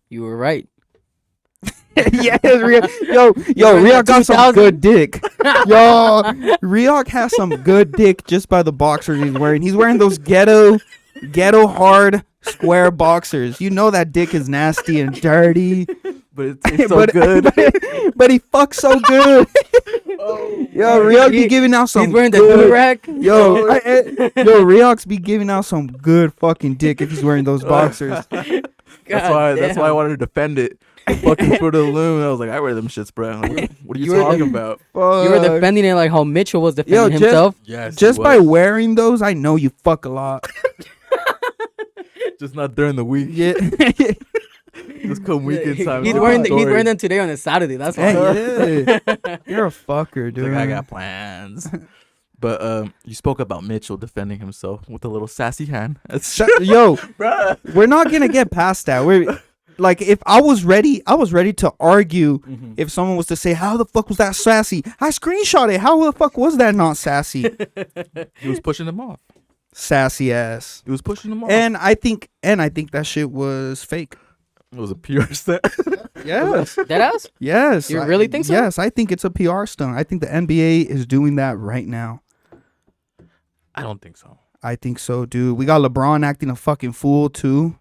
You were right. Yes, Rioc got some 2000. good dick. Yo, Rioc has some good dick just by the boxers he's wearing. He's wearing those ghetto hard square boxers. You know that dick is nasty and dirty. But it tastes so good. But he fucks so good. Yo, Rioc be giving out some He's wearing the good, do-rag. Yo, Rioc be giving out some good fucking dick if he's wearing those boxers. That's why I wanted to defend it. Fucking Fruit of the Loom. I was like, I wear them shits, bro. Like, what are you talking about? You were defending it like how Mitchell was defending just- himself. Yes. Just by wearing those, I know you fuck a lot. Just not during the week. Yeah. Just come weekend time. He's wearing them today on a Saturday. That's why. Hey, yeah. You're a fucker, He's dude. like, I got plans. But you spoke about Mitchell defending himself with a little sassy hand. Yo, Bruh. we're not gonna get past that. We're like, if I was ready to argue. If someone was to say, "How the fuck was that sassy?" I screenshot it. How the fuck was that not sassy? He was pushing him off. Sassy ass. He was pushing him off. And I think that shit was fake. It was a PR stunt. Yes. Deadass? Yes. You really think so? Yes, I think it's a PR stunt. I think the NBA is doing that right now. I don't think so. I think so, dude. We got LeBron acting a fucking fool too.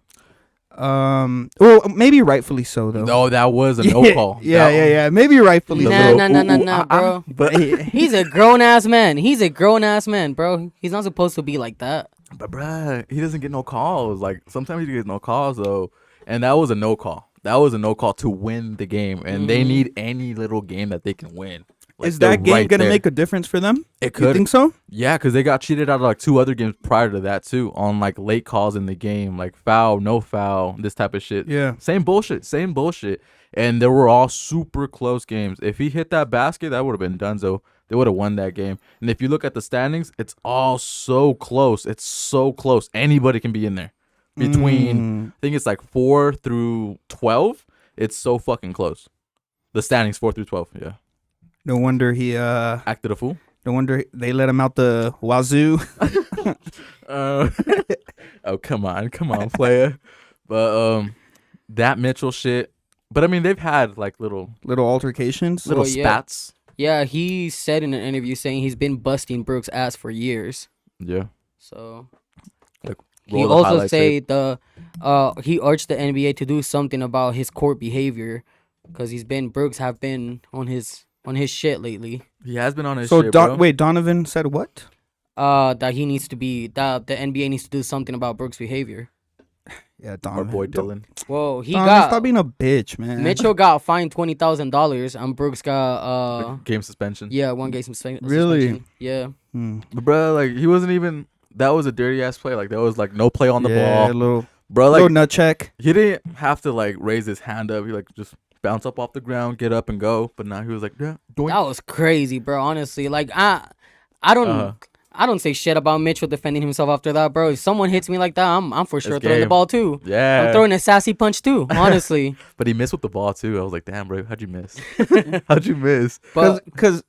Well, maybe rightfully so though. No, that was a no call. Yeah. Maybe rightfully. The so. Nah, bro. But He's a grown ass man. Bro. He's not supposed to be like that. But bruh, he doesn't get no calls. Like sometimes he gets no calls though, and that was a no call. That was a no call to win the game, and they need any little game that they can win. Like, Is that game right gonna there. make a difference for them? It You could. think so? Yeah, because they got cheated out of like 2 other games prior to that too, on like late calls in the game, like foul, no foul, this type of shit. Yeah. Same bullshit. And they were all super close games. If he hit that basket, that would have been donezo. They would have won that game. And if you look at the standings, it's all so close. It's so close. Anybody can be in there. Between, I think it's like 4 through 12. It's so fucking close. The standings 4 through 12. Yeah. No wonder he Acted a fool. No wonder they let him out the wazoo. Oh, come on, player. But that Mitchell shit. But I mean, they've had like little altercations. little Oh, yeah. spats. Yeah, he said in an interview saying he's been busting Brooks' ass for years. Yeah. So Like he roll the also highlight say tape. he urged the NBA to do something about his court behavior because Brooks have been on his shit lately. He has been on his So shit, bro. wait, Donovan said what? That he needs to be that the NBA needs to do something about Brooks' behavior. Yeah, Our Donovan. boy Dylan. Well, he Donovan, stop got being a bitch, man. Mitchell got fined $20,000 and Brooks got Game suspension. 1 game suspension. Really? Yeah. But bro, like he wasn't even. That was a dirty ass play. Like there was like no play on the yeah, ball, little bro. Like nut check. he didn't have to like raise his hand up. He like just bounce up off the ground, get up and go. But now he was like, yeah, doink. That was crazy, bro. Honestly, like I don't say shit about Mitchell defending himself after that, bro. If someone hits me like that, I'm for sure It's throwing the game. ball too. Yeah. I'm throwing a sassy punch too. Honestly, But he missed with the ball too. I was like, damn, bro, how'd you miss? How'd you miss? but Cause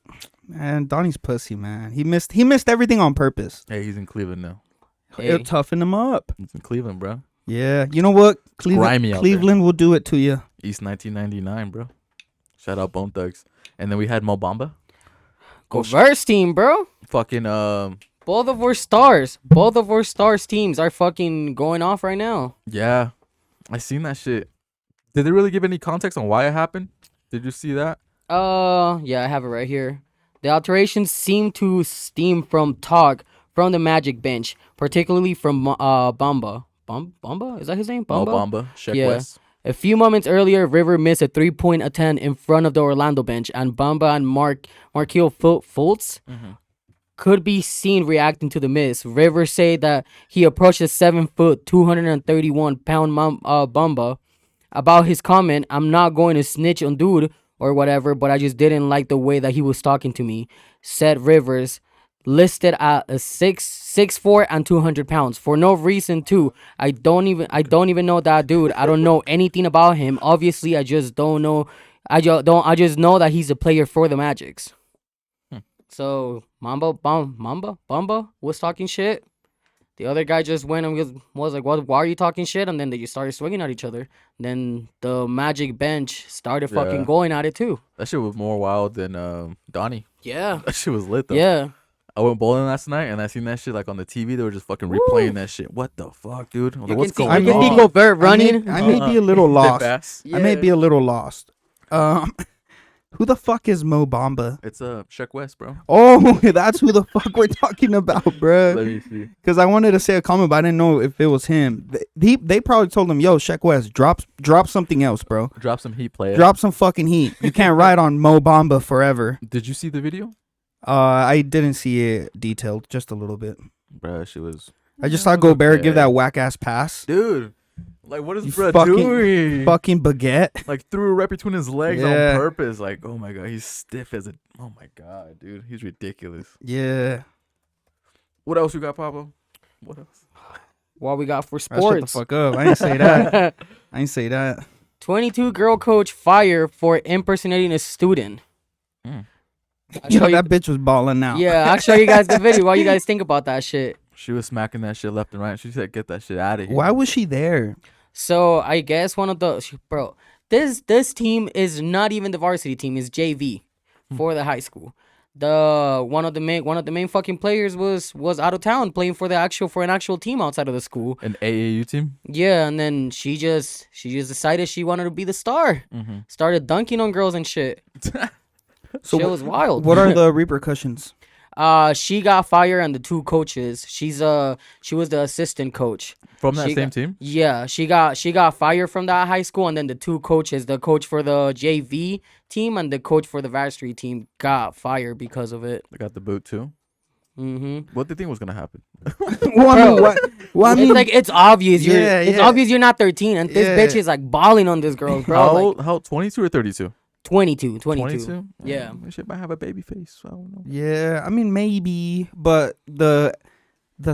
man, Donnie's pussy, man. He missed everything on purpose. Hey, he's in Cleveland now. hey, It'll toughen him up. He's in Cleveland, bro. Yeah, you know what? grimy out Cleveland will do it to you. East 1999, bro. Shout out Bone Thugs. And then we had Mo Bamba. go verse team, bro. Fucking Both of our stars teams are fucking going off right now. yeah. I seen that shit. Did they really give any context on why it happened? Did you see that? Yeah, I have it right here. The alterations seem to stem from talk from the Magic bench, particularly from Bamba. Bamba? Is that his name? Mo Bamba? Bamba, Sheck Yeah. West. A few moments earlier, River missed a 3-point attempt in front of the Orlando bench, and Bamba and Markelle Fultz could be seen reacting to the miss. River said that he approached a 7-foot, 231-pound Bamba about his comment, "I'm not going to snitch on dude or whatever, but I just didn't like the way that he was talking to me," said Rivers, listed at a 6'4" and 200 pounds. For no reason too. I don't even know that dude. I don't know anything about him. Obviously, I just don't know. I just know that he's a player for the Magics. So Bamba was talking shit. The other guy just went and was like, "What? Why are you talking shit?" And then they just started swinging at each other. Then the Magic bench started fucking going at it too. That shit was more wild than Donnie. Yeah. That shit was lit though. Yeah. I went bowling last night and I seen that shit like on the TV. They were just fucking replaying that shit. What the fuck, dude? I was like, what's going You can see on? Gobert running. I may be a little Dip lost. ass. I may be a little lost. Who the fuck is Mo Bamba? It's Sheck West, bro. Oh, that's who the fuck we're talking about, bro. Let me see. Because I wanted to say a comment, but I didn't know if it was him. They probably told him, "Yo, Sheck West, drop something else, bro. Drop some heat, player. Drop some fucking heat. You can't ride on Mo Bamba forever." Did you see the video? I didn't see it detailed, just a little bit. Bro, she was. I just saw Gobert give that whack ass pass. Dude, like, what is You bro fucking- doing? Fucking baguette. Like, threw it right between his legs Yeah. on purpose. Like, oh my god, he's stiff as a. Oh my god, dude, he's ridiculous. Yeah. What else you got, Pablo? What else? What we got for Shut the sports? fuck up. I didn't say that. I didn't say that. 22 girl coach fired for impersonating a student. I'll Yo, show you- that bitch was balling out. Yeah, I'll show you guys the video. What you guys think about that shit? She was smacking that shit left and right. She said, "Get that shit out of here." Why was she there? So I guess one of the bro, this team is not even the varsity team. It's JV for the high school. One of the main fucking players was out of town playing for an actual team outside of the school. An AAU team? Yeah, and then she just decided she wanted to be the star. Started dunking on girls and shit. So Shit was wild. What are the repercussions? She got fired, and the two coaches. She was the assistant coach From that She same got- team? Yeah, she got fired from that high school, and then the two coaches, the coach for the JV team and the coach for the varsity team, got fired because of it. They got the boot too. Mm-hmm. What do you think was gonna happen? Well, I mean, Bro. what? Well, I mean, It's like it's obvious. Yeah, It's yeah. obvious you're not 13, and this Yeah. bitch is like balling on this girl, bro. How Like, old? How old? 22 or 32? 22. 22? Yeah. This shit might have a baby face. I don't know. yeah, I mean maybe, but the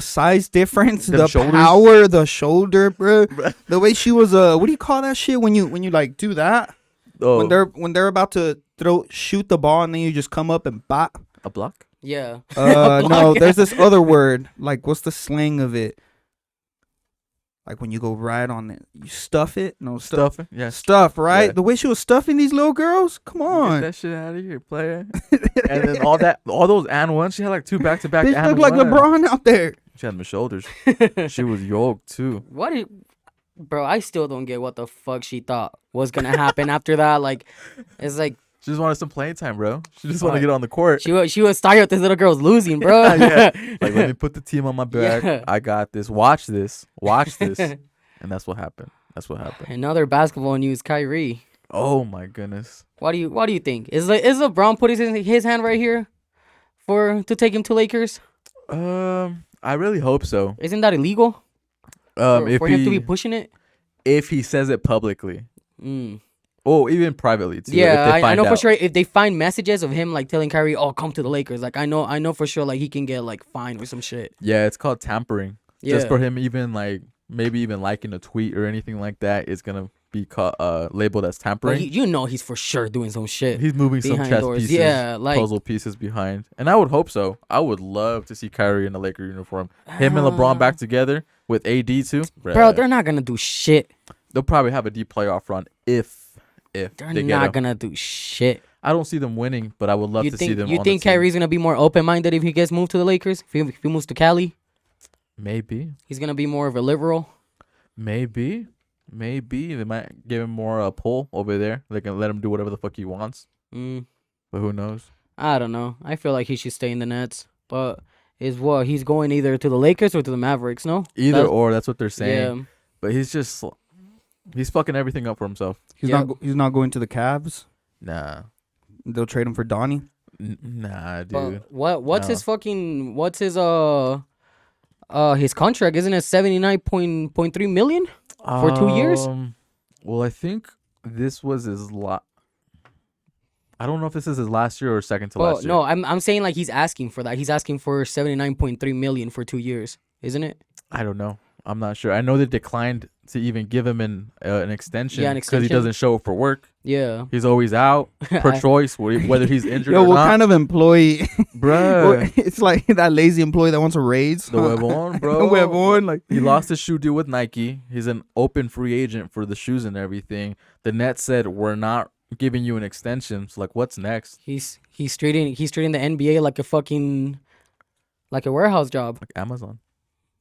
size difference, Them the shoulders? power, the shoulder, bro. The way she was, what do you call that shit when you like do that? Oh, When they're about to shoot the ball and then you just come up and bop. a block? Yeah. No, there's this other word. Like, what's the slang of it? Like when you go right on it, you stuff it. No stuff. Stuffing? Yes. Stuff, right? Yeah. The way she was stuffing these little girls. Come Get on, that shit out of here, player. And then all those and ones. She had like two back-to-back bitch and looked like one. LeBron out there. She had my shoulders. She was yoked too. Bro, I still don't get what the fuck she thought was gonna happen after that. Like, it's like She just wanted some playing time, bro. She just Fuck. wanted to get on the court. she was tired of this little girl's losing, bro. Yeah. Like, let me put the team on my back. Yeah. I got this. Watch this. Watch this. And that's what happened. That's what happened. Another basketball news, Kyrie. Oh my goodness. What do you think? Is LeBron put his hand right here to take him to Lakers? I really hope so. Isn't that illegal? If for him to be pushing it? if he says it publicly, Mm. oh, even privately too. Yeah, if they I know find for out. sure if they find messages of him like telling Kyrie, "Oh, come to the Lakers." Like I know for sure like he can get like fined or some shit. Yeah, it's called tampering. Yeah. Just for him, even like maybe even liking a tweet or anything like that is gonna be labeled as But tampering. he's for sure doing some shit. He's moving some behind chess doors. pieces, Yeah, like- puzzle pieces behind, and I would hope so. I would love to see Kyrie in the Laker uniform. Him and LeBron back together with AD too. Bro, Bruh. they're not gonna do shit. They'll probably have a deep playoff run if They're they get not him. gonna do shit. I don't see them winning, but I would love You to see them. you on think the team. Kyrie's gonna be more open minded if he gets moved to the Lakers? If he moves to Cali, Maybe, he's gonna be more of a liberal. maybe. Maybe they might give him more pull over there. They can let him do whatever the fuck he wants. Mm, But who knows? I don't know. I feel like he should stay in the Nets, but is what he's going either to the Lakers or to the Mavericks. No, Either That- or, that's what they're saying. yeah. But he's fucking everything up for himself. He's not going to the Cavs. Nah, They'll trade him for Donnie. nah, dude. But what's No. his fucking his contract? Isn't it 79.3 million for 2 years? Well, I think this was his I don't know if this is his last year or second to Well, last year. no, I'm saying like he's asking for that. He's asking for 79.3 million for 2 years, isn't it? I don't know. I'm not sure. I know they declined to even give him an extension. Yeah, an because he extension. doesn't show up for work. Yeah. He's always out per I- choice, whether he's injured Yo, or what not. kind of employee? Bruh, It's like that lazy employee that wants a raise. the huevon, bro. The huevon, like He lost his shoe deal with Nike. He's an open free agent for the shoes and everything. The Nets said we're not giving you an extension. So like, what's next? He's treating the NBA like like a warehouse job. Like Amazon,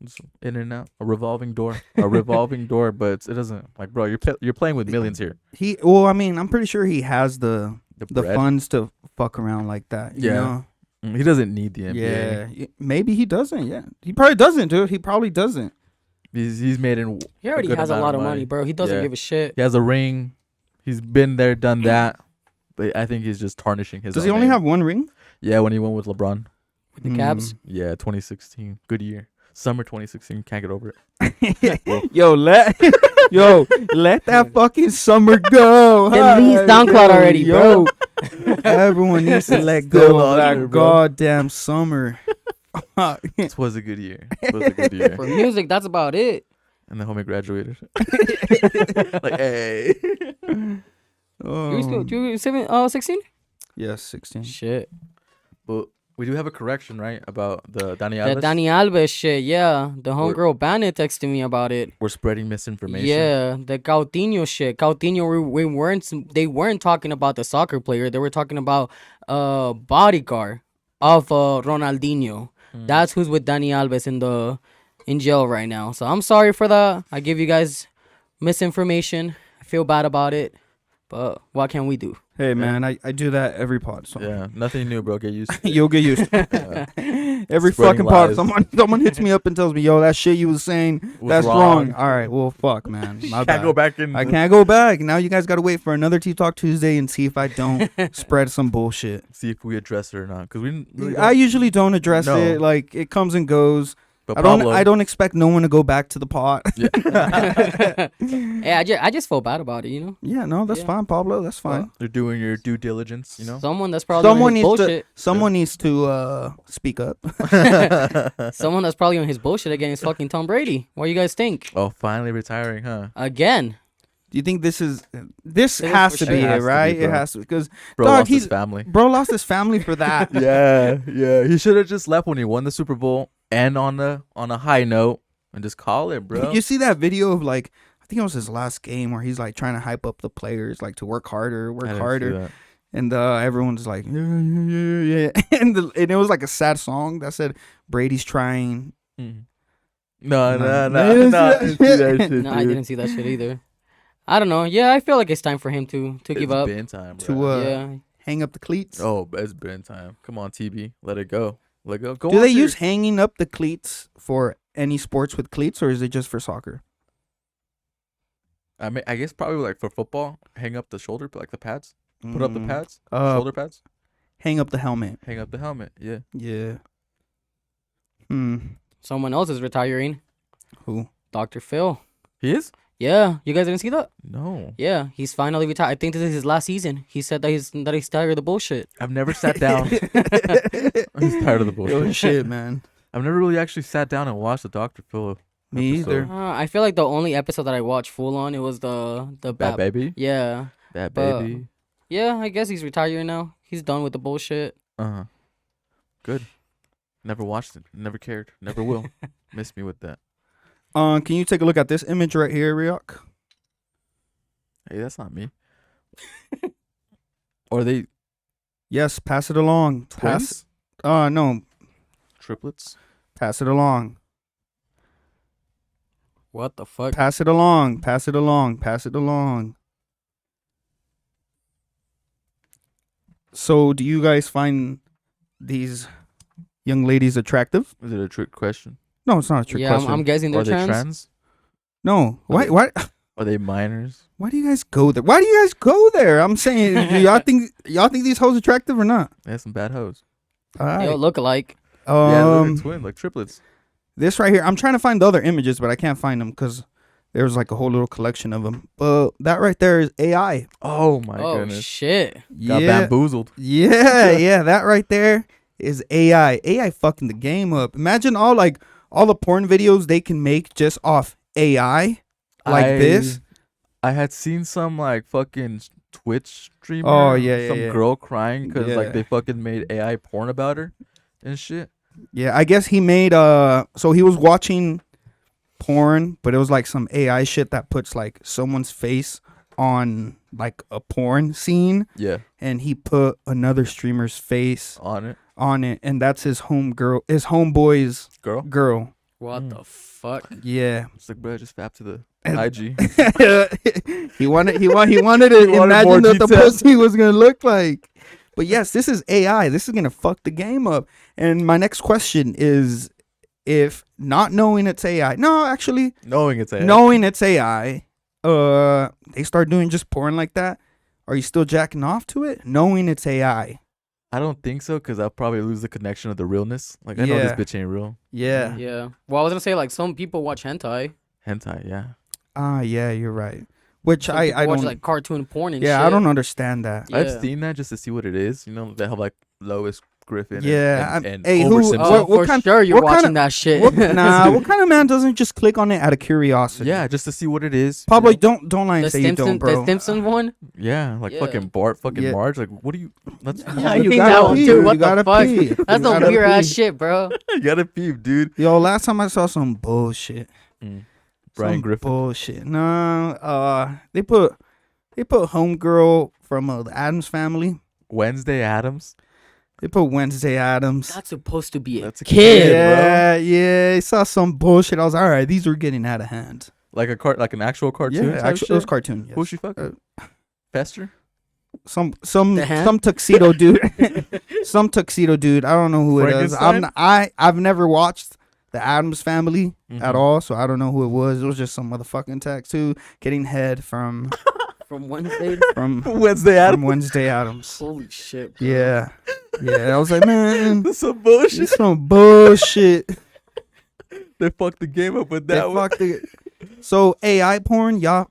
just in and out, a revolving door, But it doesn't like, bro. You're playing with millions here. Well, I mean, I'm pretty sure he has the bread. funds to fuck around like that. You Yeah. know? He doesn't need the NBA. Yeah. Maybe he doesn't. Yeah. He probably doesn't, dude. He probably doesn't. He's made in. He already good has a amount lot of of money, money. bro. He doesn't Yeah. give a shit. He has a ring. He's been there, done that. But I think he's just tarnishing his. Does own he only name. have one ring? Yeah, when he went with LeBron. With the Cavs. Yeah, 2016. Good year. Summer 2016. Can't get over it. Yo, let that fucking summer go. Delete SoundCloud already, yo. Everyone needs to let Still go of on that there, bro. goddamn summer. This was a good year. It was a good year. For music, that's about it. And the homie graduated. Like, hey. You 16? Yes, 16. Shit. But we do have a correction, right? About the Dani That Alves. Dani Alves shit, yeah. The We're- homegirl Bennett texted me about it. We're spreading misinformation. Yeah, the Coutinho shit. Coutinho, they weren't talking about the soccer player. They were talking about bodyguard of Ronaldinho. That's who's with Dani Alves in jail right now. So I'm sorry for that. I give you guys misinformation. I feel bad about it, but what can we do? Hey, man, I do that every pod. So Yeah, nothing new, bro. Get used to it. you'll get used to it. Yeah. Every Spreading fucking pod. lies. Someone hits me up and tells me, yo, that shit you was saying, Was that's wrong. wrong. All right, well, fuck, man. My Can't bad. go back in. I can't go back. Now you guys got to wait for another Tea Talk Tuesday and see if I don't spread some bullshit. See if we address it or not. Because we didn't really I usually don't address No. it. Like, it comes and goes. But I don't expect no one to go back to the pot. Yeah, I just feel bad about it, you know? Yeah, no, that's Yeah. fine, Pablo. That's fine. You're doing your due diligence, you know? Someone that's probably Someone on his needs bullshit. Someone needs to speak up. Someone that's probably on his bullshit again is fucking Tom Brady. What do you guys think? Oh, finally retiring, huh? Again. Do you think this This has for to sure. be It it, has to be, right? It bro. has to, because Bro Dog, lost his he's- family. bro lost his family for that. Yeah. He should have just left when he won the Super Bowl and on a high note and just call it, bro. You see that video of like, I think it was his last game where he's like trying to hype up the players, like to work harder, I didn't see that. and everyone's like, yeah. And it was like a sad song that said Brady's trying. Mhm. No, No, you no, didn't no. see I that? didn't see that shit, No, I dude. didn't see that shit either. I don't know. Yeah, I feel like it's time for him to give It's up. been time, To, bro. Yeah. Hang up the cleats. Oh, it's been time. Come on, TB. Let it go. Let it go. Go Do on they to your- use hanging up the cleats for any sports with cleats, or is it just for soccer? I mean, I guess probably like for football, hang up the shoulder, like the pads. Put up the pads, shoulder pads. Hang up the helmet. Hang up the helmet. Yeah. Yeah. Someone else is retiring. Who? Dr. Phil. He is? Yeah. You guys didn't see that? No. Yeah. He's finally retired. I think this is his last season. He said that he's tired of the bullshit. I've never sat down. I'm tired of the bullshit. Yo, shit, man. I've never really actually sat down and watched the Dr. Phil Me episode. either. I feel like the only episode that I watched full on, it was the Bad Bat- Baby. Yeah. Bad But- Baby. Yeah, I guess he's retired now. He's done with the bullshit. Uh-huh. Good. Never watched it. Never cared. Never will. Miss me with that. Can you take a look at this image right here, Ryok? Hey, that's not me. Or they Yes, pass it along. twins? No, Triplets? pass it along. What the fuck? Pass it along. Pass it along. Pass it along. So, do you guys find these young ladies attractive? Is it a trick question? No, it's not a trick Yeah, question. I'm guessing they're Are they trans. trans? No. Why? they- Why? Are they minors? Why do you guys go there? Why do you guys go there? I'm saying, do y'all think these hoes attractive or not? They have some bad hoes. All They right. all look alike. Yeah, they're twins, like triplets. This right here, I'm trying to find the other images, but I can't find them because there's like a whole little collection of them. But that right there is AI. Oh my Oh goodness. shit. Got Yeah, bamboozled. yeah, that right there is AI. AI fucking the game up. Imagine all the porn videos they can make just off AI like this. I had seen some like fucking Twitch streamer. Oh, yeah, some yeah. girl crying because Yeah. like they fucking made AI porn about her and shit. Yeah, I guess he made so he was watching porn, but it was like some AI shit that puts like someone's face on like a porn scene, Yeah, and he put another streamer's face on it, and that's his homeboy's girl. girl. What the fuck? Yeah. It's like, bro, just fap to the And- IG. he wanted to imagine more what the details. pussy was gonna look like. But yes, this is AI. This is gonna fuck the game up. And my next question is, if not knowing it's AI, no, actually Knowing it's AI. knowing it's AI, they start doing just porn like that, are you still jacking off to it? Knowing it's AI. I don't think so because I'll probably lose the connection of the realness. Like I know Yeah. this bitch ain't real. Yeah. Yeah. Well, I was gonna say like some people watch hentai. Hentai, yeah. Yeah, you're right. Which Some I people watch don't. like cartoon porn and Yeah, shit. I don't understand that. Yeah. I've seen that just to see what it is. You know, they have like Lois Griffin. Yeah, and hey, Homer who- Simpson. Oh, What for kind- sure you're what kinda- watching that shit. What kind of man doesn't just click on it out of curiosity? Yeah, just to see what it is. you Pablo, know? don't lie and the say you don't, bro. The Simpson one. Yeah, like Yeah. fucking Bart, fucking Yeah. Marge. Like, what do you? Let's. Yeah, you you gotta that one pee, too. you What the gotta fuck? pee. That's You some gotta weird ass pee. shit, bro. you gotta peep, dude. Yo, last time I saw some bullshit. Brian Some Griffin. bullshit. No, they put homegirl from the Addams Family. Wednesday Adams. They put Wednesday Addams. That's supposed to be a That's a kid. kid. Yeah. I saw some bullshit. I was all right. These were getting out of hand. Like like an actual cartoon. Yeah, type actually, shit? it was cartoon. Yes. Who's she fucking? Fester. Some The hand? tuxedo dude. Some tuxedo dude. I don't know who it is. Frankenstein? I've never watched the Addams Family Mhm. at all, so I don't know who it was. It was just some motherfucking tattoo getting head from From Wednesday. Wednesday from Adams. Wednesday Addams. Holy shit. Bro. Yeah. I was like, man, That's some bullshit. it's some bullshit. They fucked the game up with They that one. fucked it. So AI porn, y'all.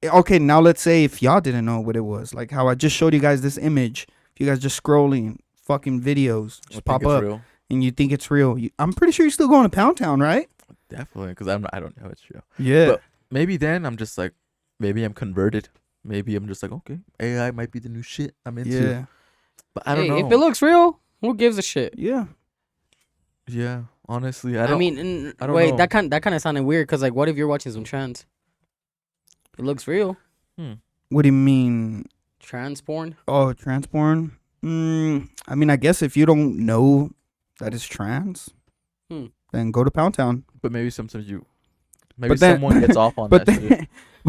Okay, now let's say if y'all didn't know what it was, like how I just showed you guys this image. If you guys just scrolling, fucking videos I just think pop it's up, real. and you think it's real. I'm pretty sure you're still going to Pound Town, right? Definitely, because I don't know it's real. Yeah. But maybe then I'm just like, maybe I'm converted. Maybe I'm just like, okay, AI might be the new shit I'm into. Yeah. But I don't Hey, know. if it looks real, who gives a shit? Yeah. Yeah, honestly, I I, don't. mean, I don't wait, know. that kind of sounded weird because like, what if you're watching some trans? It looks real. What do you mean? Trans porn. Oh, trans porn? I mean, I guess if you don't know that it's trans, Hmm. then go to Pound Town. But maybe sometimes maybe But then- someone gets off on But that shit.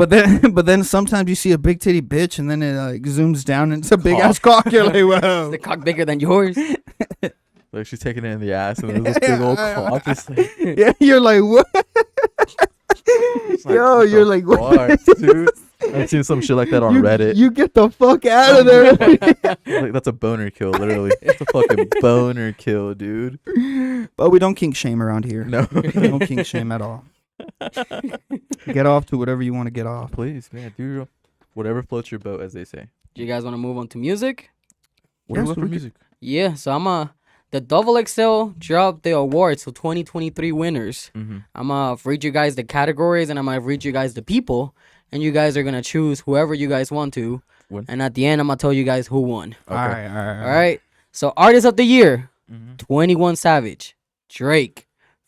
then, but then sometimes you see a big titty bitch, and then it like zooms down, and it's a big Cock. ass cock. You're like, Is wow. the cock bigger than yours? Like she's taking it in the ass, and there's this big old cock. Just like, Yeah, you're like, what? it's like, Yo, what you're the like, what? fuck, dude. I've seen some shit like that on you, Reddit. You get the fuck out of there. Like, that's a boner kill, literally. It's a fucking boner kill, dude. But we don't kink shame around here. No, We don't kink shame at all. Get off to whatever you want to get off. please, man, do whatever floats your boat, as they say. Do you guys want to move on to music? What do Yes, you want we for can- music? Yeah, so the Double XL dropped the awards, so 2023 winners. Mm-hmm. I'm gonna read you guys the categories and I'm gonna read you guys the people, and you guys are gonna choose whoever you guys want to. Win. And at the end, I'm gonna tell you guys who won. Okay. All right. All right. So artist of the year: Mm-hmm. 21 Savage, Drake,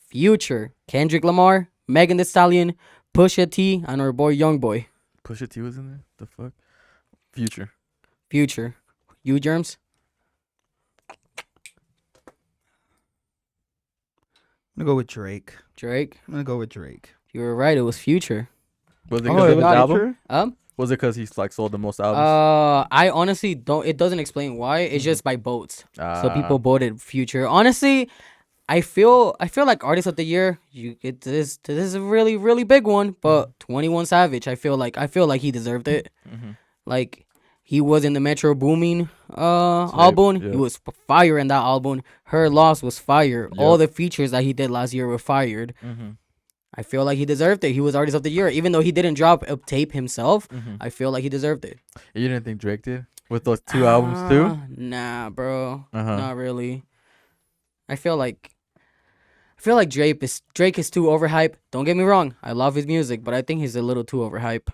Future, Kendrick Lamar, Megan Thee Stallion, Pusha T, and our boy Youngboy. Pusha T was in there. The fuck. Future. Future. You Germs? I'm gonna go with Drake. Drake. I'm gonna go with Drake. You were right. It was Future. Was it Oh, because it of his was album? Future? Was it because he's like sold the most albums? I honestly don't. It doesn't explain why. It's just by votes. So people Ah. voted Future. Honestly, I feel like Artist of the Year. You get this. This is a really really big one. But 21 Savage. I feel like he deserved it. Mhm. Like he was in the Metro Boomin album. yeah. He was fire in that album. Her Loss was fire. All Yep. the features that he did last year were fired. Mhm. I feel like he deserved it. He was Artist of the Year, even though he didn't drop a tape himself. Mhm. I feel like he deserved it. You didn't think Drake did with those 2 albums too? Nah, bro. Uh-huh. Not really. I feel like Drake is too overhyped. Don't get me wrong. I love his music, but I think he's a little too overhyped.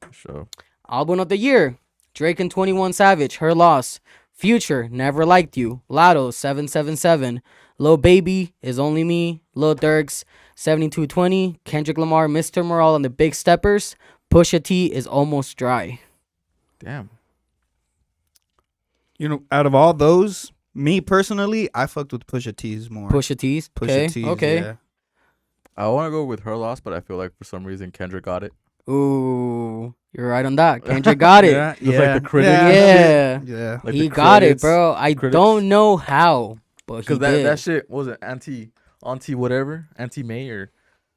For sure. Album of the Year. Drake and 21 Savage, Her Loss. Future, Never Liked You. Lotto, 777. Lil Baby, Is Only Me. Lil Durk's 7220. Kendrick Lamar, Mr. Morale and the Big Steppers. Pusha T is Almost Dry. Damn. You know, out of all those, me personally, I fucked with Pusha T's more. Pusha T's. Pusha T's, Okay. yeah. I want to go with Her Loss, but I feel like for some reason Kendrick got it. Ooh, you're right on that. Kendrick got it. Yeah, Just like yeah. the critics. Yeah. Yeah. Like He the got it, credits, bro. I critics. don't know how, but he Because did. that shit what was it anti whatever anti May or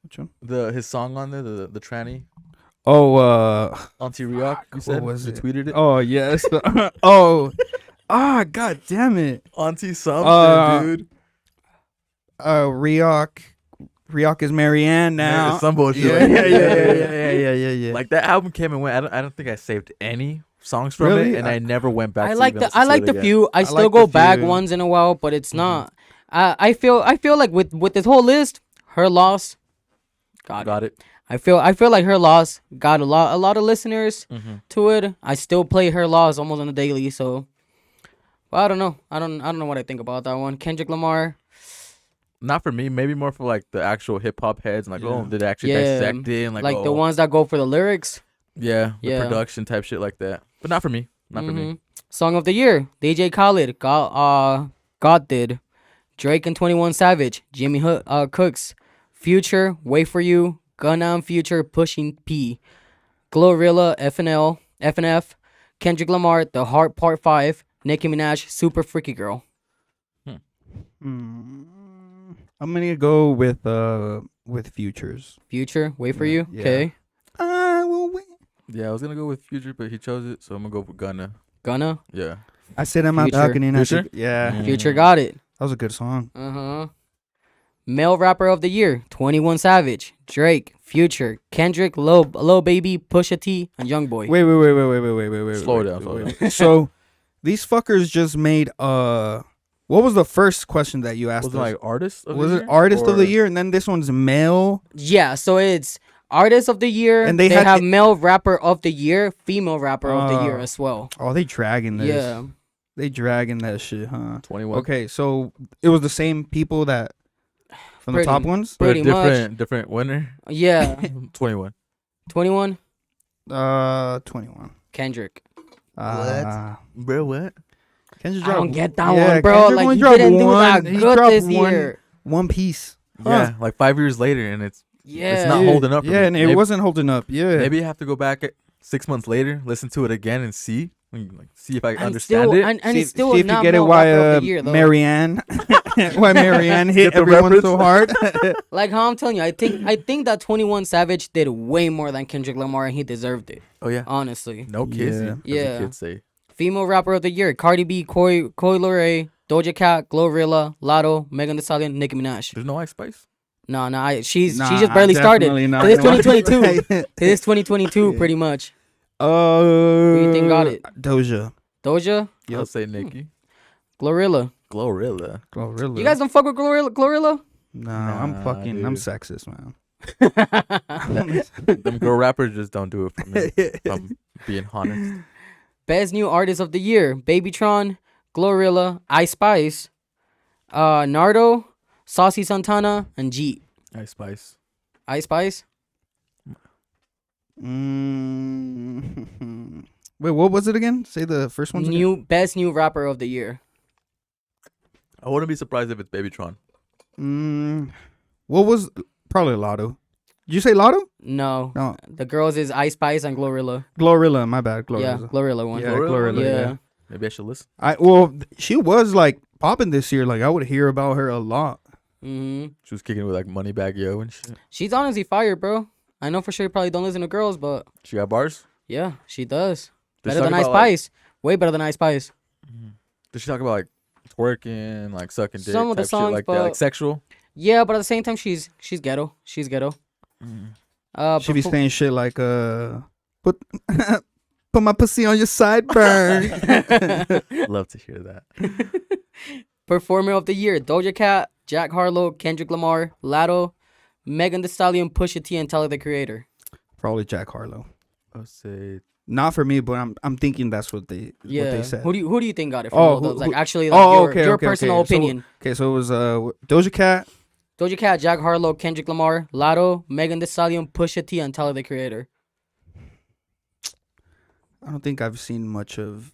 Which one? his song on there the tranny Oh, anti Rioc. You said was you it? tweeted it. Oh, yes. Oh. God damn it. Auntie something, dude. Rioc is Marianne now. It's some bullshit. Yeah, like yeah, that. yeah. Like that album came and went. I don't think I saved any songs from Really? it, and I never went back. I to like even the listen I to like it the again. few. I still like go the back few. once in a while, but it's not. I feel like with this whole list, Her Loss. Got it. I feel like Her Loss got a lot of listeners Mhm. to it. I still play Her Loss almost on a daily, so. Well, I don't know. I don't know what I think about that one. Kendrick Lamar. Not for me. Maybe more for like the actual hip hop heads and like, oh, Yeah. did they actually Yeah, dissect it? And like, Like the oh, ones that go for the lyrics. yeah, the Yeah. production type shit like that. But not for me. Not for me. Mhm. Song of the Year, DJ Khaled, God did. Drake and 21 Savage, Jimmy Cooks, Future, Wait For You, Gunna and Future, Pushing P, Glorilla, FNF, Kendrick Lamar, The Heart Part 5, Nicki Minaj, Super Freaky Girl. I'm gonna go with Futures. Future, Wait For Yeah, You, yeah. okay. I will win. Yeah, I was gonna go with Future, but he chose it, so I'm gonna go with Gunna. Gunna, Yeah. I said I'm out Future. talking in. Future? Yeah, Future got it. that was a good song. Uh-huh. Male Rapper of the Year, 21 Savage, Drake, Future, Kendrick, Lil Baby, Pusha T, and Youngboy. Wait. Slow down, slow down. So these fuckers just made what was the first question that you asked Was it us? like artist? Of Was the it year? artist of Or- the year, and then this one's male? Yeah, so it's Artist of the Year, And and they they had- have Male Rapper of the Year, Female Rapper of the Year Oh. as well. Oh, they dragging this. Yeah. They dragging that shit, huh? 21. Okay, so it was the same people that from the Pretty- top ones. But a pretty much. different winner. Yeah. 21. 21, 21. Kendrick. Bro, what? Kendrick I don't dropped- get that yeah, one, bro. Kendrick Like, only he dropped didn't do one. that He good dropped this one- year. One Piece. Huh. Yeah, like 5 years later, and it's Yeah. not holding up for Yeah, me. and it Maybe- wasn't holding up. Yeah. Maybe you have to go back 6 months later, listen to it again, and see, like, see if I And understand still, it. and see, it's still see if not you get it Male why Rapper of the Year, though. Marianne why Marianne hit Get the everyone reference? so hard. Like how I'm telling you, I think that 21 Savage did way more than Kendrick Lamar, and he deserved it. Oh yeah, Honestly. no kissy, Yeah. as Yeah. the kids say. Female Rapper of the Year, Cardi B, Coi Leray, Doja Cat, Glorilla, Lotto, Megan Thee Stallion, Nicki Minaj. There's no Ice Spice. No, she Nah, just barely started. definitely not. So this 2022. This 2022, Yeah. pretty much. Who you think got it? Doja. Doja, I'll say Nicki. Glorilla. Glorilla. Glorilla. You guys don't fuck with Glorilla? Nah, I'm Nah, fucking. I'm dude. sexist, man. Them girl rappers just don't do it for me. If I'm being honest. Best New Artist of the Year, Babytron, Glorilla, Ice Spice, Nardo, Saucy Santana, and Jeet. Ice Spice. Ice Spice? Wait, what was it again? Say the first one. Best New Rapper of the Year. I wouldn't be surprised if it's Babytron. What was probably Lotto? Did you say Lotto? No. No. The girls is Ice Spice and Glorilla. Glorilla. My bad. Glorilla. Yeah, Glorilla one. Yeah, Glorilla? Glorilla. Yeah. Yeah. Maybe I should listen. She was like popping this year. Like I would hear about her a lot. Mm-hmm. She was kicking with like Moneybag Yo and shit. She's honestly fire, bro. I know for sure you probably don't listen to girls, but She got bars? yeah, she does. Did she Better talk than Ice about, like- Spice. Way better than Ice Spice. Did she talk about like twerking, like sucking dick, Some of the type songs, shit like that, but- like sexual? Yeah, but at the same time, she's ghetto. She's ghetto. She be saying shit like put put my pussy on your sideburn. Love to hear that. Performer of the Year: Doja Cat, Jack Harlow, Kendrick Lamar, Latto, Megan Thee Stallion, Pusha T, and Tyler the Creator. Probably Jack Harlow. I'll say Not for me, but I'm thinking that's what they Yeah. what they said. Who do you think got it from Oh, all who- those? Like who- actually, like your okay. personal So- opinion. Okay, so it was Doja Cat. Doja Cat, Jack Harlow, Kendrick Lamar, Latto, Megan Thee Stallion, Pusha T, and Tyler the Creator. I don't think I've seen much of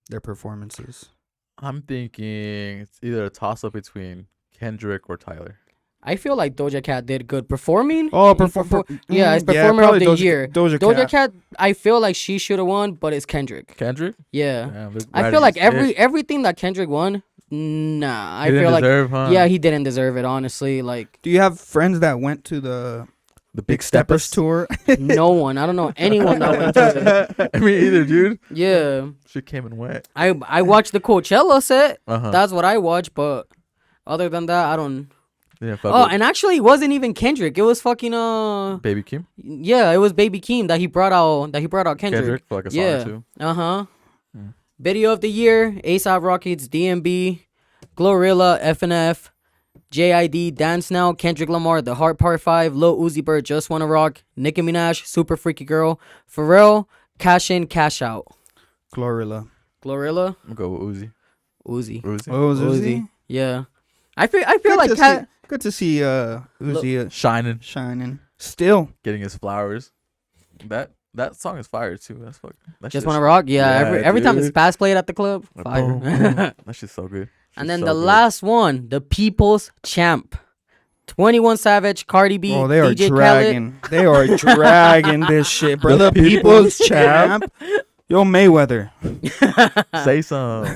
their performances. I'm thinking it's either a toss up between Kendrick or Tyler. I feel like Doja Cat did good performing. Oh, Yeah, it's performer of probably the year. Doja Cat. I feel like she should have won, but it's Kendrick. Kendrick? Yeah. Damn, this I riding feel like his dick. everything that Kendrick won, nah. I He didn't feel like deserve, huh? yeah, he didn't deserve it, honestly. Like Do you have friends that went to the the Big Steppers tour? no one. I don't know anyone that went to it. I mean, either, dude. Yeah. She came and went. I watched the Coachella set. Uh-huh. That's what I watched, but other than that, I don't. Yeah, fuck Oh, with and actually, it wasn't even Kendrick. It was fucking Baby Kim. Yeah, it was Baby Keem that he brought out. Kendrick. For like a song Yeah. or two. Uh-huh. Mm. Video of the Year: A$AP Rocky's DMB, Glorilla, FNF, JID, Dance Now, Kendrick Lamar, The Heart Part 5, Lil Uzi Vert, Just Wanna Rock, Nicki Minaj, Super Freaky Girl, Pharrell, Cash In, Cash Out. Glorilla. Glorilla, I'm gonna go with Uzi. Uzi. Uzi. Oh, was Uzi? Yeah. I feel Good like to good to see Uzi Shining. shining. Still. Getting his flowers. That song is fire too. That's fuck. That Just shit's- Wanna Rock. Yeah, Yeah, every time it's dude. fast played at the club, Like, fire. boom, boom. That shit's so good. And She's then so the good. last one, the People's Champ. 21 Savage, Cardi B, Oh, they are DJ dragging. They are dragging this shit, bro. The people's champ. Yo, Mayweather. Khaled, Say some.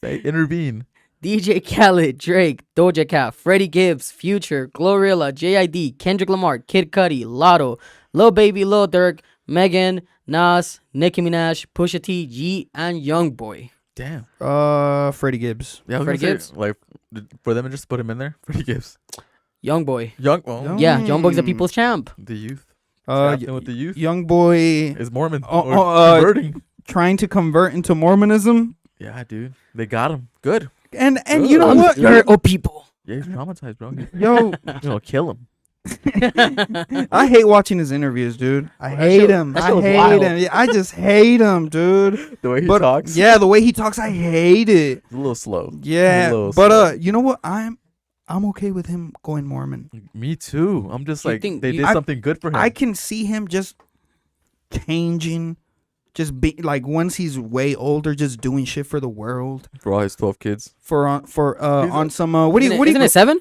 Say intervene. DJ Khaled, Drake, Doja Cat, Freddie Gibbs, Future, Glorilla, JID, Kendrick Lamar, Kid Cudi, Lotto, Lil Baby, Lil Durk, Megan, Nas, Nicki Minaj, Pusha T, G, and Youngboy. Damn. Freddie Gibbs. Yeah, I was Freddie gonna Gibbs? say, like, for them to just put him in there. Freddie Gibbs. Youngboy. Young. Well, Young- Yeah, Youngboy's the People's Champ. the youth. Uh, Happening with the youth young boy is Mormon. Oh, or converting. trying to convert into Mormonism. Yeah, dude. They got him. Good. And you know I'm what? scared of people. Yeah, he's traumatized, bro. Yo, You're gonna kill him. I hate watching his interviews, dude. I That hate shit- him. that I shit was hate wild. him. Yeah, I just hate him, dude. The way he But talks. yeah, the way he talks, I hate it. It's a little slow. Yeah, A little but slow. you know what? I'm okay with him going Mormon. Me too. I'm just You like think- they you- did I- something good for him. I can see him just changing, just be like once he's way older, just doing shit for the world. for all his 12 kids. He's on some what do you Isn't it 7?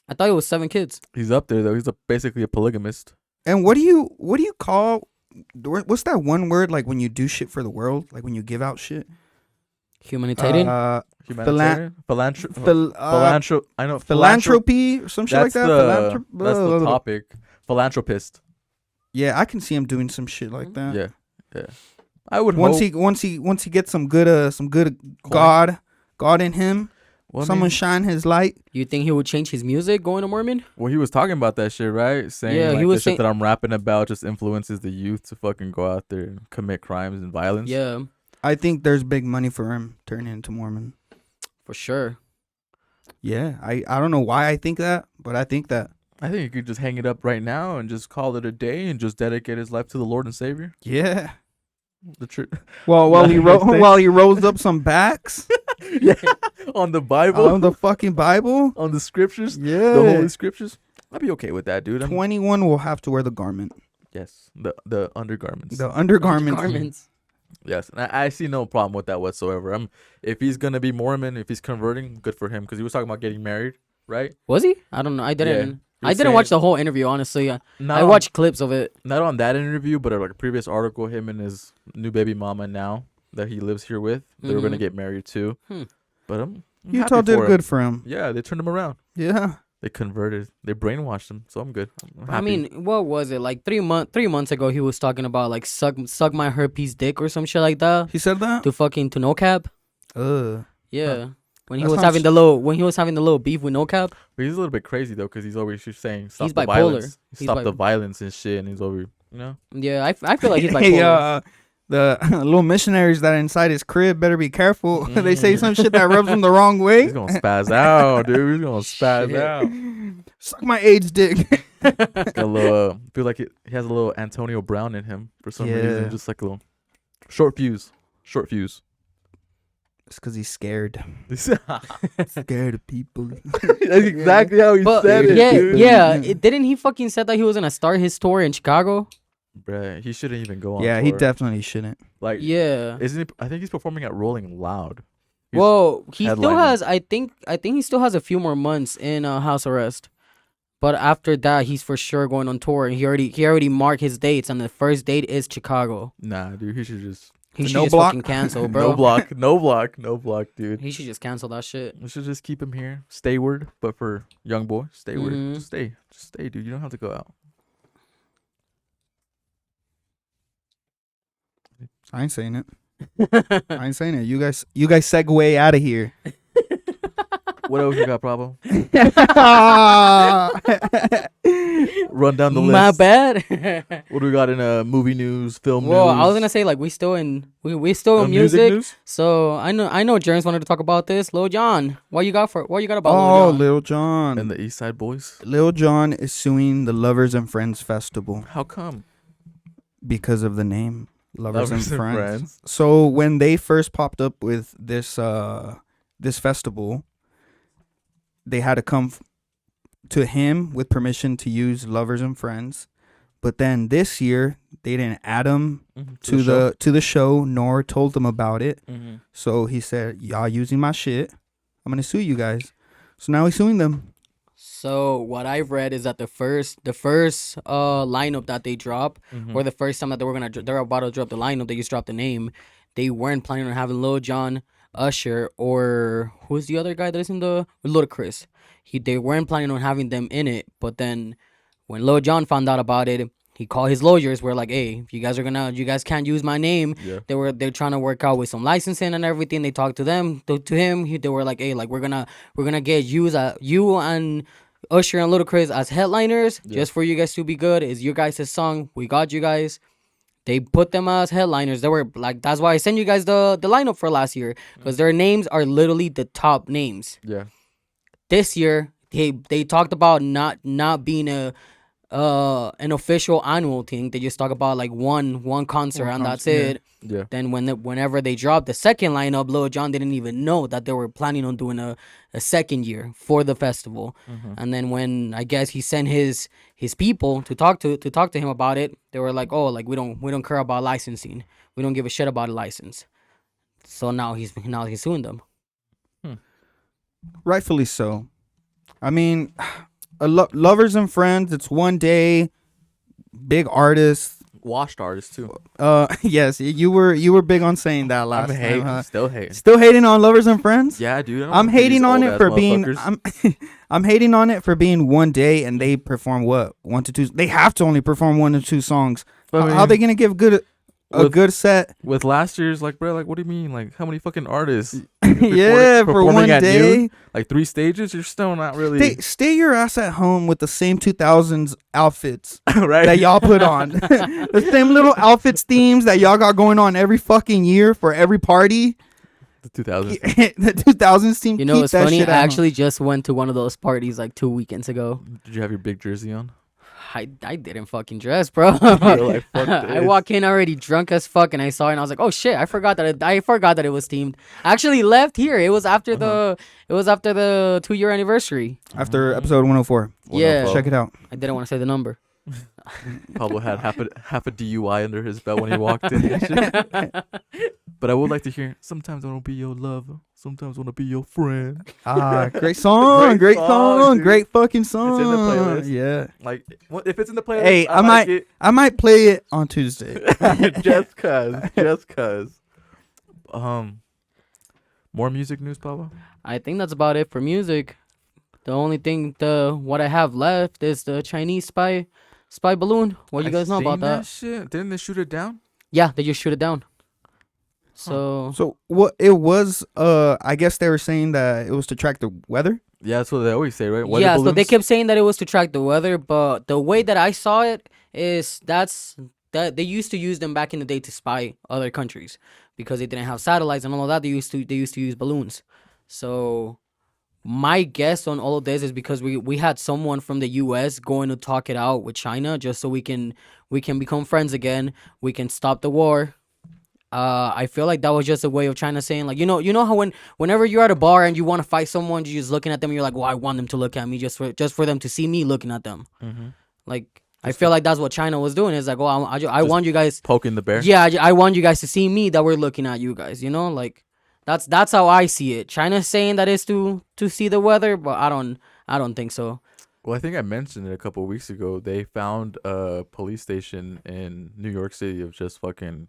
I thought it was 7 kids. He's up there though. He's basically a polygamist. and what do you call what's that one word like when you do shit for the world, like when you give out shit? Humanitarian. Humanitarian. Philanthrop. I know. Philanthropy or some shit like That's that. that's the topic. Philanthropist. Yeah, I can see him doing some shit like that. Yeah. I would Once hope. he gets some good God in him, Well, I someone mean, shine his light. You think he would change his music going to Mormon? well, he was talking about that shit, right? Saying Yeah, like he was the shit saying- that I'm rapping about just influences the youth to fucking go out there and commit crimes and violence. Yeah, I think there's big money for him turning into Mormon. for sure. Yeah, I don't know why I think that, but I think that. I think he could just hang it up right now and just call it a day and just dedicate his life to the Lord and Savior. Yeah. The truth. Well, while he rolls up some backs Yeah. On the Bible. on the fucking Bible. on the scriptures. Yeah. The Holy Scriptures. I'd be okay with that, dude. 21 will have to wear the garment, Yes. The undergarments. the undergarments. Garments. Yes. And I see no problem with that whatsoever. If he's going to be Mormon, if he's converting, good for him. Because he was talking about getting married, right? Was he? I don't know. I didn't. I didn't watch the whole interview, honestly. I watched clips of it. Not on that interview, but like a previous article, him and his new baby mama now that he lives here with, they were gonna get married too. But I'm Utah did good for him. Yeah, they turned him around. Yeah. They converted. They brainwashed him, so I'm good. I'm I mean, what was it? Like 3 months ago, he was talking about like suck my herpes dick or some shit like that. He said that to no cap. Yeah. When he was having the little beef with no cap. But he's a little bit crazy though, because he's always just saying stop He's the bipolar. violence, He's stop the violence and shit, and he's over, Yeah, I feel like he's bipolar. The little missionaries that are inside his crib better be careful. They say some shit that rubs him the wrong way. He's gonna spaz out, dude. He's gonna spaz out. Suck my AIDS dick. Got a little, feel like he has a little Antonio Brown in him for some reason. Just like a little short fuse. It's because he's scared. Scared of people. That's exactly how he said it. Yeah, dude. yeah. Didn't he fucking said that he was gonna start his tour in Chicago? Bruh, he shouldn't even go on. Yeah, tour. he definitely shouldn't. Like, yeah, isn't he? I think he's performing at Rolling Loud. Well, he headlining. still has. I think he still has a few more months in house arrest. But after that, he's for sure going on tour. And he already marked his dates, and the first date is Chicago. Nah, dude, he should just fucking cancel, bro. No block, dude. He should just cancel that shit. We should just keep him here, stayward. But for young boy, stayward, just stay, dude. You don't have to go out. I ain't saying it. You guys segue out of here. What else you got, problem? Run down the list. My bad. What do we got in movie news, film news? Well, I was gonna say like we still in music news? So I know Jerns wanted to talk about this. Lil Jon, what you got about Lil Jon? Lil Jon and the East Side Boys. Lil Jon is suing the Lovers and Friends Festival. How come? Because of the name Lovers and Friends. So when they first popped up with this festival, they had to come to him with permission to use Lovers and Friends. But then this year they didn't add him to the show nor told them about it. So he said, "Y'all using my shit. I'm gonna sue you guys." So now he's suing them. So what I've read is that the first lineup that they drop, or the first time that they're about to drop the lineup, they just dropped the name. They weren't planning on having Lil Jon, Usher, or who's the other guy that is in the Ludacris. They weren't planning on having them in it, but then when Lil Jon found out about it, he called his lawyers. We're like, "Hey, if you guys can't use my name." Yeah. They're trying to work out with some licensing and everything. They talked to him. They were like, "Hey, like we're gonna get you and Usher and Ludacris as headliners just for you guys to be good. It's your guys' song. We got you guys." They put them as headliners. They were like, that's why I sent you guys the lineup for last year, because their names are literally the top names. Yeah. This year, they talked about not being an official annual thing. They just talk about like one concert and that's it. Yeah. Then whenever they dropped the second lineup, Lil Jon didn't even know that they were planning on doing a second year for the festival. And then when I guess he sent his people to talk to him about it, they were like, "Oh, like we don't care about licensing. We don't give a shit about a license." So now he's suing them. Rightfully so. I mean, Lovers and Friends, it's one day, big artists. Washed artists too. Yes, you were big on saying that last I'm hating, time. Still hating on Lovers and Friends. Yeah, dude. I'm hating on it for being. I'm hating on it for being one day, and they perform what 1 to 2. They have to only perform 1 to 2 songs. How are they gonna give a good set with last year's? Like, bro, like what do you mean? Like how many fucking artists? Yeah, for one day, noon? Like 3 stages. You're still not really. Stay your ass at home with the same 2000s outfits right? that y'all put on. The same little outfits themes that y'all got going on every fucking year for every party. The 2000s. The 2000s team. You know what's funny? I actually just went to one of those parties like 2 weekends ago. Did you have your big jersey on? I didn't fucking dress, bro. Like, fuck I walk in already drunk as fuck, and I saw it, and I was like, "Oh shit! I forgot that it was themed." I actually left here. It was after the 2-year anniversary. After episode 104. Yeah, check it out. I didn't want to say the number. Pablo had half a DUI under his belt when he walked in. But I would like to hear. Sometimes I want to be your lover. Sometimes I want to be your friend. Great song, great song, dude. great fucking song. It's in the playlist. Yeah. Like, if it's in the playlist, Hey, I like it. I might play it on Tuesday. just cause. More music news, Pablo. I think that's about it for music. The only thing, what I have left is the Chinese spy balloon. What do you guys know about that? Shit. Didn't they shoot it down? Yeah, they just shoot it down. So So what it was? I guess they were saying that it was to track the weather. Yeah, that's what they always say, right? yeah, so they kept saying that it was to track the weather, but the way that I saw it is that they used to use them back in the day to spy other countries because they didn't have satellites and all of that. They used to use balloons. So my guess on all of this is because we had someone from the U.S. going to talk it out with China just so we can become friends again. We can stop the war. I feel like that was just a way of China saying, like, you know how whenever you're at a bar and you want to fight someone, you're just looking at them and you're like, well, I want them to look at me just for them to see me looking at them. Mm-hmm. Like, I feel like that's what China was doing. It's like, oh, I want you guys poking the bear. Yeah, I want you guys to see me that we're looking at you guys. Like that's how I see it. China's saying that is to see the weather, but I don't think so. Well, I think I mentioned it a couple of weeks ago. They found a police station in New York City of just fucking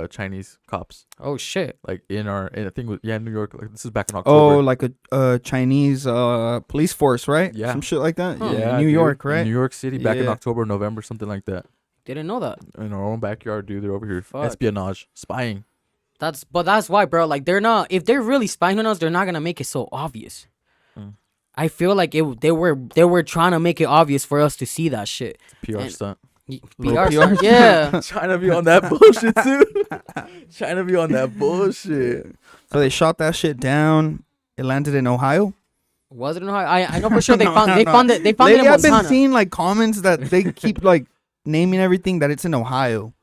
Chinese cops. Oh shit! Like I think New York. Like this is back in Oh, October. like a Chinese police force, right? Yeah. Some shit like that. Huh. Yeah, New dude. York, right? In New York City, back in Yeah. October, November, something like that. Didn't know that. In our own backyard, dude. They're over here. Fuck. Espionage, spying. That's why, bro. Like they're not. If they're really spying on us, they're not gonna make it so obvious. Mm. I feel like they were trying to make it obvious for us to see that shit. PR And- stunt. PR, PR. yeah. Trying to be on that bullshit too. Trying to be on that bullshit. So they shot that shit down. It landed in Ohio. Was it in Ohio? I know for sure they No, found no, they no. found it. They found Lately, it in I've been Montana. seeing like comments that they keep like naming everything that it's in Ohio,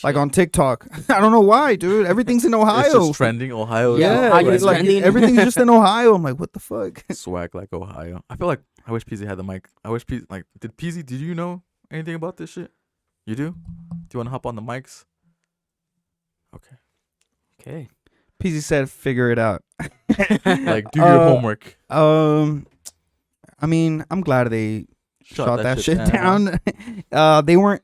like on TikTok. I don't know why, dude. Everything's in It's Ohio. just trending Ohio. Yeah, Yeah, Ohio it's is like trending. everything's just in Ohio. I'm like, what the fuck? Swag like Ohio. I feel like I wish PZ had the mic. I wish PZ did you know anything about this shit? You do? Do you want to hop on the mics? Okay. Okay. PZ said, figure it out. Like do your homework. I mean, I'm glad they shot that shit down. They weren't.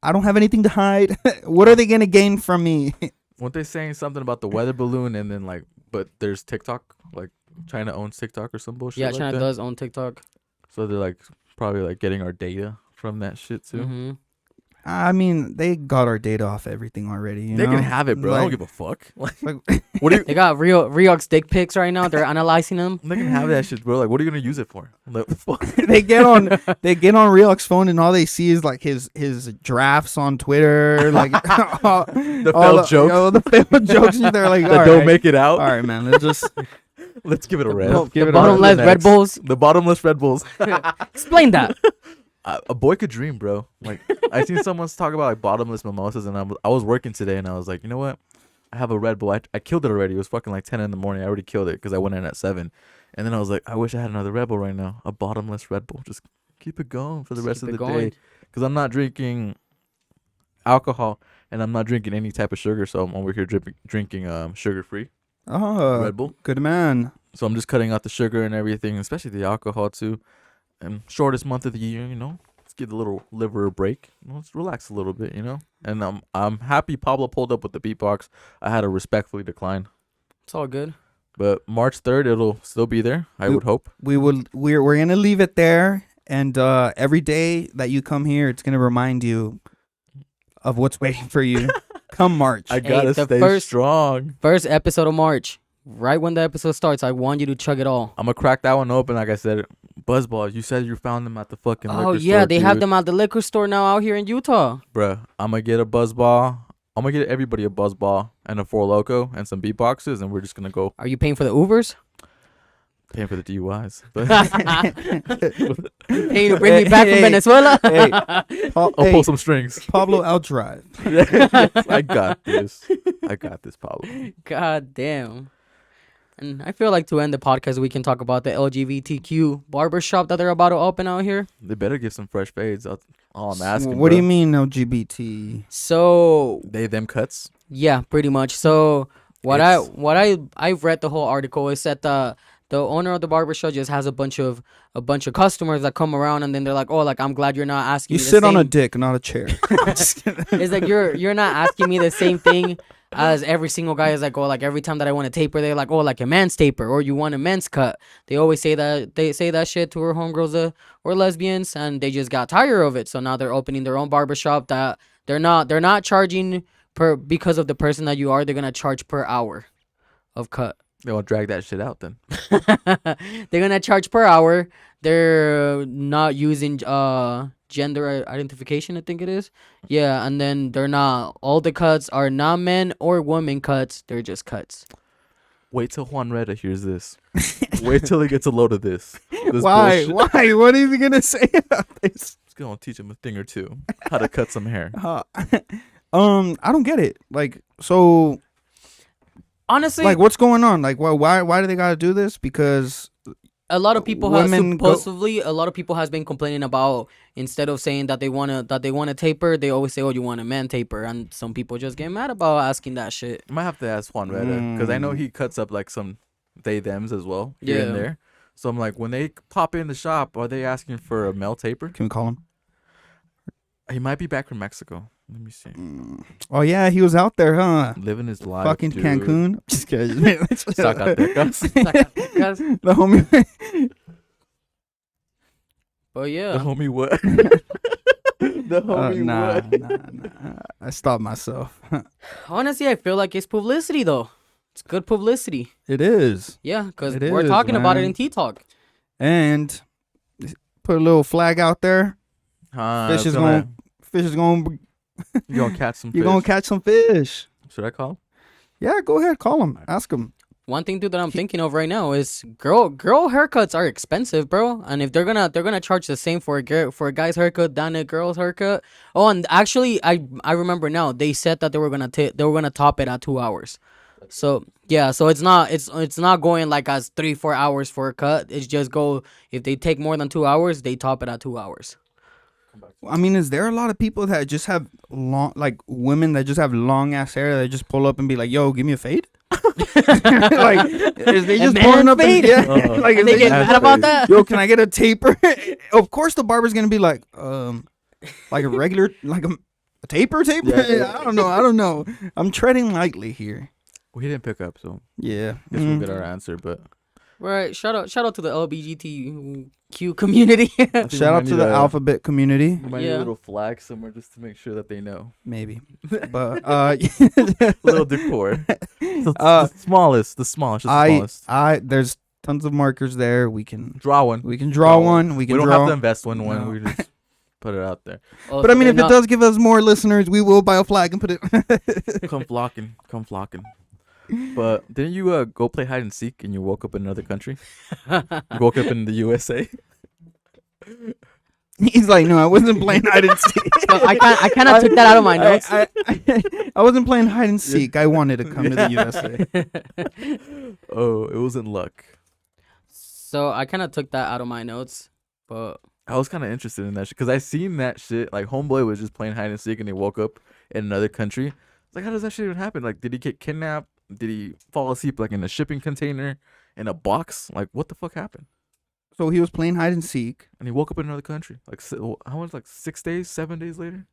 I don't have anything to hide. What are they gonna gain from me? Weren't they saying something about the weather balloon and then but there's TikTok, like China owns TikTok or some bullshit. Yeah, like China that? does own TikTok. So they're probably getting our data from that shit too. Mm-hmm. I mean, they got our data off everything already. You They know? can have it, bro. I don't Like- give a fuck. like, What do you? They got Ryok's dick pics right now. They're analyzing them. They can have that shit, bro. Like, what are you gonna use it for? Like, fuck. they get on Riox's phone and all they see is like his drafts on Twitter, like The failed jokes the failed jokes. And they're like, that all don't right, make it out. all right, man. Let's just Let's give it a red. give The it a bottomless Next. Red Bulls. The bottomless Red Bulls. Explain that. A boy could dream, bro. Like I seen someone talk about bottomless mimosas, and I was working today, and I was like, you know what? I have a Red Bull. I killed it already. It was fucking 10 in the morning. I already killed it because I went in at 7, and then I was like, I wish I had another Red Bull right now. A bottomless Red Bull. Just keep it going for the rest of the day. Because I'm not drinking alcohol, and I'm not drinking any type of sugar, so I'm over here drinking sugar-free Red Bull. Good man. So I'm just cutting out the sugar and everything, especially the alcohol too. And shortest month of the year, let's give the little liver a break. Let's relax a little bit, And I'm happy Pablo pulled up with the beatbox. I had to respectfully decline. It's all good. But March 3rd, it'll still be there. I would hope. We're gonna leave it there, and every day that you come here, it's gonna remind you of what's waiting for you. Come March. I gotta the stay strong. First episode of March. Right when the episode starts, I want you to chug it all. I'm gonna crack that one open. Like I said, Buzzballs. You said you found them at the fucking liquor store. Oh yeah, they have dude. them at the liquor store now out here in Utah. Bruh, I'm gonna get a Buzzball. I'm gonna get everybody a Buzzball and a Four Loko and some beatboxes, and we're just gonna go Are you paying for the Ubers? paying for the DUIs. But Paying to bring me back from Venezuela? Hey, I'll pull some strings. Pablo outdrive. I got this. Pablo. God damn. And I feel like to end the podcast, we can talk about the LGBTQ barbershop that they're about to open out here. They better give some fresh fades. All I'm asking. What do you bro. mean LGBT? So They them cuts? Yeah, pretty much. So It's- I've read the whole article is that the owner of the barbershop just has a bunch of customers that come around, and then they're like, oh, like, I'm glad you're not asking You me the sit on a same. dick, not a chair. It's like you're not asking me the same thing as every single guy is like, oh, like every time that I want a taper, they're like, oh, like a man's taper, or you want a men's cut. They always say that shit to our homegirls or lesbians, and they just got tired of it. So now they're opening their own barbershop that they're not charging per because of the person that you are. They're gonna charge per hour of cut. They won't drag that shit out then. They're gonna charge per hour. They're not using gender identification, I think it is. Yeah, and then they're not, all the cuts are not men or women cuts. They're just cuts. Wait till Juan Reda hears this. Wait till he gets a load of this. Why? Bullshit. Why? What is he gonna say about this? It's gonna teach him a thing or two. How to cut some hair. I don't get it. Like, so, Honestly, like, what's going on? Like, why do they gotta do this? Because a lot of people have women go- supposedly a lot of people has been complaining about, instead of saying that they wanna taper, they always say, oh, you want a man taper, and some people just get mad about asking that shit. I might have to ask Juan Reda because I know he cuts up like some they thems as well here Yeah. and there. So I'm like, when they pop in the shop, are they asking for a male taper? can we call him? He might be back from Mexico. Let me see. Oh yeah, he was out there, huh? Living his life. Fucking dude. Cancun. Just kidding. Zacatecas. The homie. But The yeah, homie what? The homie Nah. what? I stopped myself. honestly, I feel like it's publicity though. It's good publicity. It is. Yeah, because It we're is, talking about it man. in Tea Talk. And put a little flag out there. Fish It's is going. Fish is going. You gonna catch some fish. You're gonna catch some fish. Should I call him? Yeah, go ahead. Call him. Ask him. One thing too that I'm thinking of right now is girl haircuts are expensive, bro. And if they're gonna charge the same for a guy's haircut than a girl's haircut. Oh, and actually, I remember now they said that they were gonna top it at 2 hours. So yeah, so it's not going like as 3-4 hours for a cut. It's just go, if they take more than 2 hours, they top it at 2 hours. I mean, is there a lot of people that just have long, like women that just have long ass hair that just pull up and be like, "Yo, give me a fade"? Like, is they A just man pulling up fade? and yeah, like, is And they get just- mad about that. yo, can I get a taper? Of course, the barber's gonna be like a regular, like a taper. Yeah. I don't know. I'm treading lightly here. We didn't pick up, so Yeah. guess we'll get our answer. But Right. Shout out to the LGBTQ community. Shout out to the alphabet community, we might need Yeah. a little flag somewhere just to make sure that they know. maybe. But Little decor. The Uh, smallest. The smallest. there's tons of markers there. We can Draw one. draw one. We We can don't draw. have to invest in one. No. We just put it out there. Oh, But I so mean, they're if it not- does give us more listeners, we will buy a flag and put it. Come flocking. Come flocking. But didn't you go play hide and seek and you woke up in another country? You woke up in the USA? He's like, no, I wasn't playing hide and seek. So I kind of took that out of my notes. I wasn't playing hide and seek. I wanted to come to the USA. Oh, it was in luck. So I kind of took that out of my notes, but I was kind of interested in that shit because I seen that shit. Like, Homeboy was just playing hide and seek and he woke up in another country. It's like, how does that shit even happen? Like, did he get kidnapped? Did he fall asleep like in a shipping container in a box? Like, what the fuck happened? So he was playing hide and seek. And he woke up in another country. Like, how much? Like 6 days, 7 days later?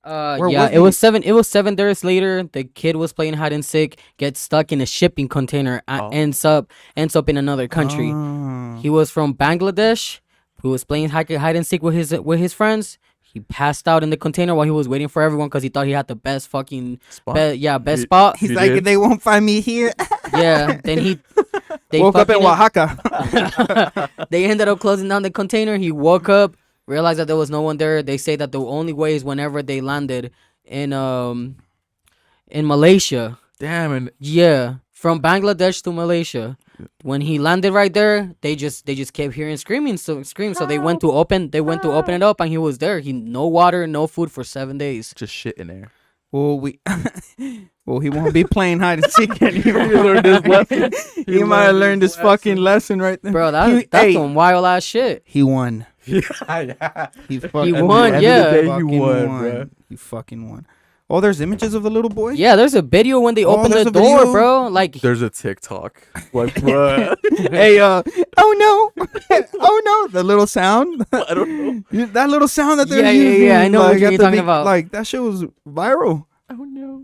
Where yeah, was it was he? 7. It was 7 days later. The kid was playing hide and seek, gets stuck in a shipping container, Oh. ends up in another country. Oh. He was from Bangladesh. He was playing hide and seek with his friends. He passed out in the container while he was waiting for everyone because he thought he had the best fucking Spot? best He- spot. He's You like, did? they won't find me here. Yeah. Then they Woke up in fucking- Oaxaca. They ended up closing down the container. He woke up, realized that there was no one there. They say that the only way is whenever they landed in Malaysia. Damn, and Yeah, from Bangladesh to Malaysia. When he landed right there, they just kept hearing screams. So they went to open it up, and he was there. He no water, no food for 7 days. just shit in there. Well, he won't be playing hide and seek anymore. He learned his lesson. He might have learned his fucking lesson right there. Bro, He- that's hey, some wild ass shit. he won. Yeah. He fucking won, At the yeah. end of the day, He fucking won, bro. He fucking won. Oh, there's images of the little boy. Yeah, there's a video when they open there's the a door, video? bro. Like, There's a TikTok. Like what? Hey, oh no, oh no, the little sound. I don't know. That little sound that they're Yeah, yeah, using. yeah, I know what like, you're at the talking about. Like that shit was viral. Oh no.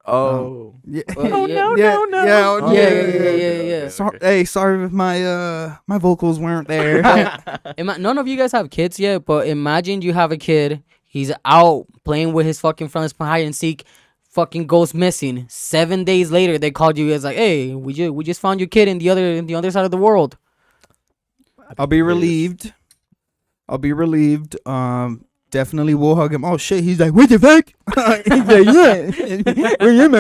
Oh. Yeah. Oh, yeah, no, yeah, no, no. yeah, oh, Yeah, yeah, yeah, yeah, yeah. Hey, sorry if my vocals weren't there. None of you guys have kids yet, but imagine you have a kid. He's out playing with his fucking friends, hide and seek. Fucking goes missing. 7 days later, they called you. It's like, hey, we just found your kid in the other side of the world. I'll be relieved. Definitely will hug him. Oh shit, he's like, what the fuck? He's like, yeah. Where am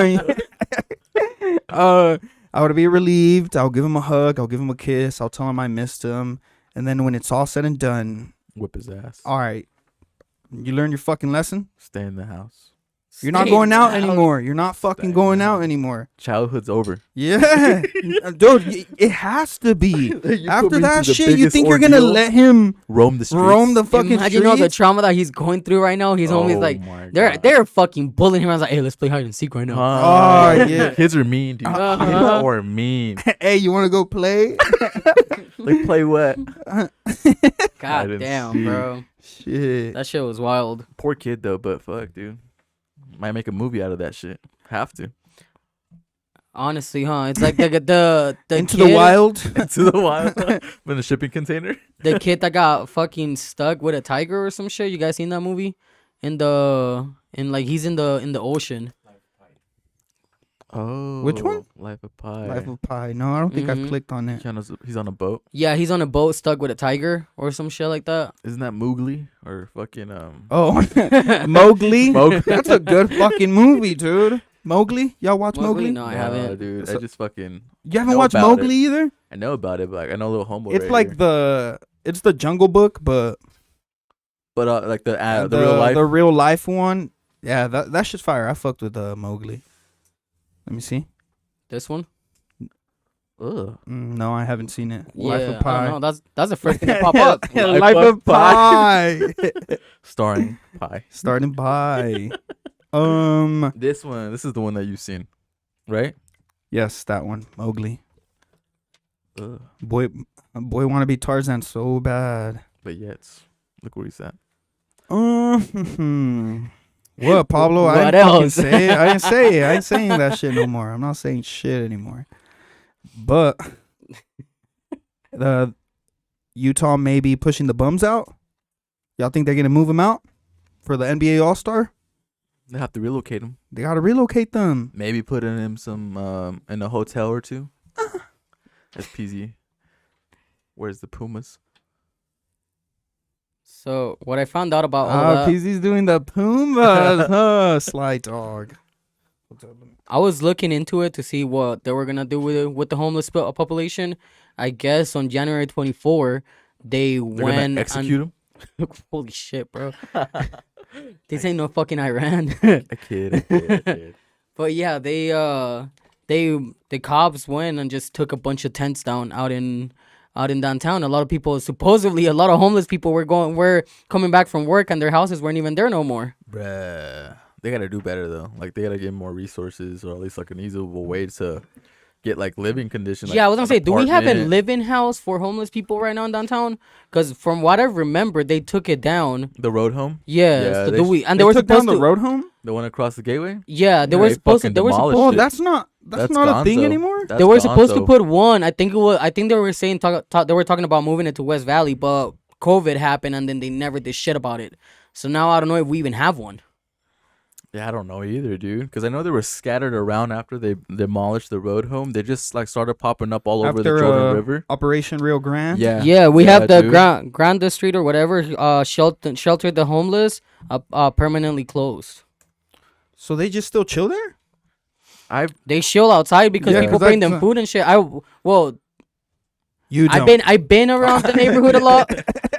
I? I would be relieved. I'll give him a hug. I'll give him a kiss. I'll tell him I missed him. And then when it's all said and done, Whip his ass. all right, you learned your fucking lesson. Stay in the house. You're not Stay going in the out house. anymore. You're not fucking Stay in going the out house. anymore. Childhood's over. Yeah, dude, it has to be. You put After me that through the shit, you biggest think you're gonna ordeal? let him Roam the streets. roam the fucking Imagine all the streets? trauma that he's going through right now. He's always like, my God. they're fucking bullying him. I was like, hey, let's play hide and seek right now. Oh, yeah. Kids are mean, dude. Uh-huh. Kids are mean. Hey, you want to go play? Like play what? God and damn, seek. bro. Shit. That shit was wild. Poor kid though, but fuck, dude. Might make a movie out of that shit. Have to. Honestly, huh? It's like the Into kid, the wild. To the wild. In a shipping container. the kid that got fucking stuck with a tiger or some shit. You guys seen that movie? He's in the ocean. Oh. Which one? Life of Pi. Life of Pi. No, I don't think I've Mhm. clicked on it. He's on a boat. Yeah, he's on a boat stuck with a tiger or some shit like that. Isn't that Mowgli or fucking Oh, Mowgli. Mowgli. That's a good fucking movie, dude. Mowgli. Y'all watch Mowgli? No, I Nah, haven't. dude. So- I just fucking You haven't know watched about Mowgli either? I know about it, but like, I know a little homeboy. It's right like here. it's the Jungle Book, but But like the real life. the real life one. Yeah, that's just fire. I fucked with Mowgli. Let me see. This one? Ugh. No, I haven't seen it. Yeah, Life of I Pi. don't know. That's the first thing that pop up. Life of Pi. Starring Pi. Starting by. This is the one that you've seen, right? Yes, that one. Mowgli. Ugh. Boy want to be Tarzan so bad. But yet, look where he's at. What, Pablo? What I didn't fucking else? say it. I didn't say it. I ain't saying that shit no more. I'm not saying shit anymore. But the Utah may be pushing the bums out. Y'all think they're gonna move them out for the NBA All-Star? They have to relocate him. They gotta relocate them. Maybe put him some in a hotel or two. That's PZ. Where's the Pumas? So what I found out about all that, PZ's doing the Pumas. Sly dog. I was looking into it to see what they were gonna do with the homeless population. I guess on January 24, they They're went gonna execute him. Holy shit, bro! This ain't no fucking Iran. A kid. But yeah, the cops went and just took a bunch of tents down out in downtown. A lot of people, supposedly, a lot of homeless people were coming back from work and their houses weren't even there no more. Bruh. They gotta do better though. Like they gotta get more resources, or at least like an easable way to get like living conditions. Yeah, I was like, gonna say, an do we have a apartment. living house for homeless people right now in downtown? Because from what I remember, they took it down. The road home, Yeah, Yeah, so they do sh- we? And They they were took down supposed the to. road home. the one across the gateway. Yeah, they Yeah, were they supposed to. fucking They were demolished supposed. Oh, shit. that's not a thing gonzo. anymore. That's They were supposed to gonzo. put one. I think they were saying they were talking about moving it to West Valley, but COVID happened and then they never did shit about it. So now I don't know if we even have one. Yeah, I don't know either, dude. Because I know they were scattered around after they demolished the road home. They just like started popping up all over the After Jordan River. Operation Rio Grande. Yeah, Yeah, we have the dude. Granda Street or whatever sheltered the homeless permanently closed. So they just still chill there? They chill outside because Yeah, people 'cause bring that's them food and shit. You don't. I've been around the neighborhood a lot.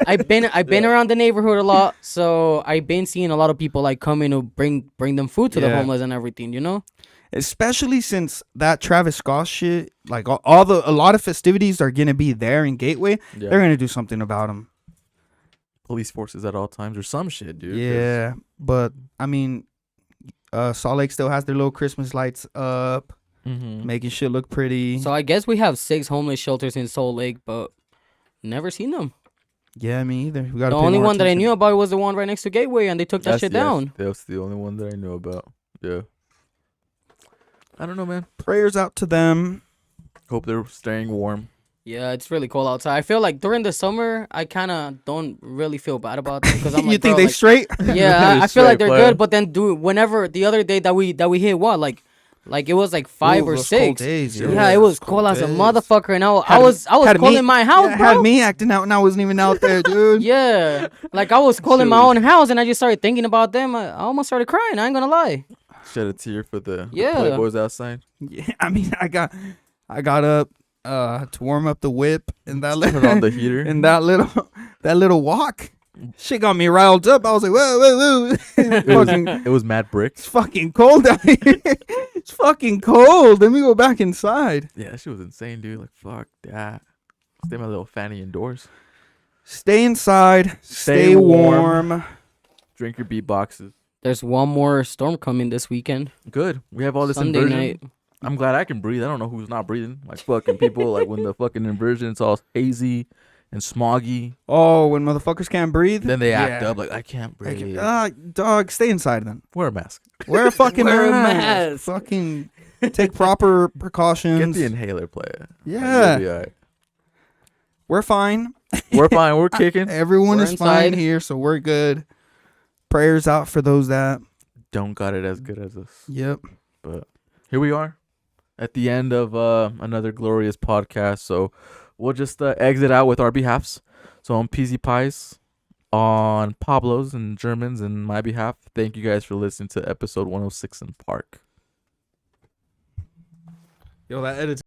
I've been around the neighborhood a lot, so I've been seeing a lot of people like coming to bring them food to the Yeah. homeless and everything, you know? Especially since that Travis Scott shit, like a lot of festivities are gonna be there in Gateway. Yeah. They're gonna do something about them. Police forces at all times or some shit, dude. 'cause Yeah, but I mean, Salt Lake still has their little Christmas lights up, making shit look pretty. So I guess we have 6 homeless shelters in Salt Lake, but never seen them. Yeah, me either. We The only one that I knew about was the one right next to Gateway, and they took that shit down. That's the only one that I knew about. Yeah. I don't know, man. Prayers out to them. Hope they're staying warm. Yeah, it's really cold outside. I feel like during the summer, I kind of don't really feel bad about them because I'm like, You think bro, they like, straight? Yeah, I feel like they're Straight player. good. But then, whenever the other day that we hit what like it was like 5 Ooh, or those cold 6. days, Yeah, it was cold as a days. motherfucker, and I Had was had cold me- in my house, Yeah, bro. had me acting out, and I wasn't even out there, dude. Yeah, like I was cold in my own house, and I just started thinking about them. I almost started crying. I ain't gonna lie. Shed a tear for the Yeah. Playboys outside. Yeah, I mean, I got up to warm up the whip and that Turn on the heater. and that little walk. Shit got me riled up. I was like, whoa. It was mad bricks. It's fucking cold out here. It's fucking cold. Let me go back inside. Yeah, that shit was insane, dude. Like, fuck that. Stay my little fanny indoors. Stay inside. Stay warm. Drink your beat boxes. There's one more storm coming this weekend. Good. We have all this Sunday inversion. night. I'm glad I can breathe. I don't know who's not breathing. Like fucking people. Like when the fucking inversion, it's all hazy and smoggy. Oh, when motherfuckers can't breathe. Then they act Yeah. up like I can't Like, breathe. dog, stay inside then. Wear a mask. Wear a fucking Wear a mask. mask. Fucking take proper Get precautions. the inhaler player. Yeah. You'll be all right. We're fine. We're fine. We're kicking. Everyone We're is fine inside. here, so we're good. Prayers out for those that. Don't got it as good as us. Yep. But here we are at the end of another glorious podcast. So we'll just exit out with our behalfs. So on Peasy Pies, on Pablo's and Germans and my behalf, thank you guys for listening to episode 106 in Park. Yo, that edit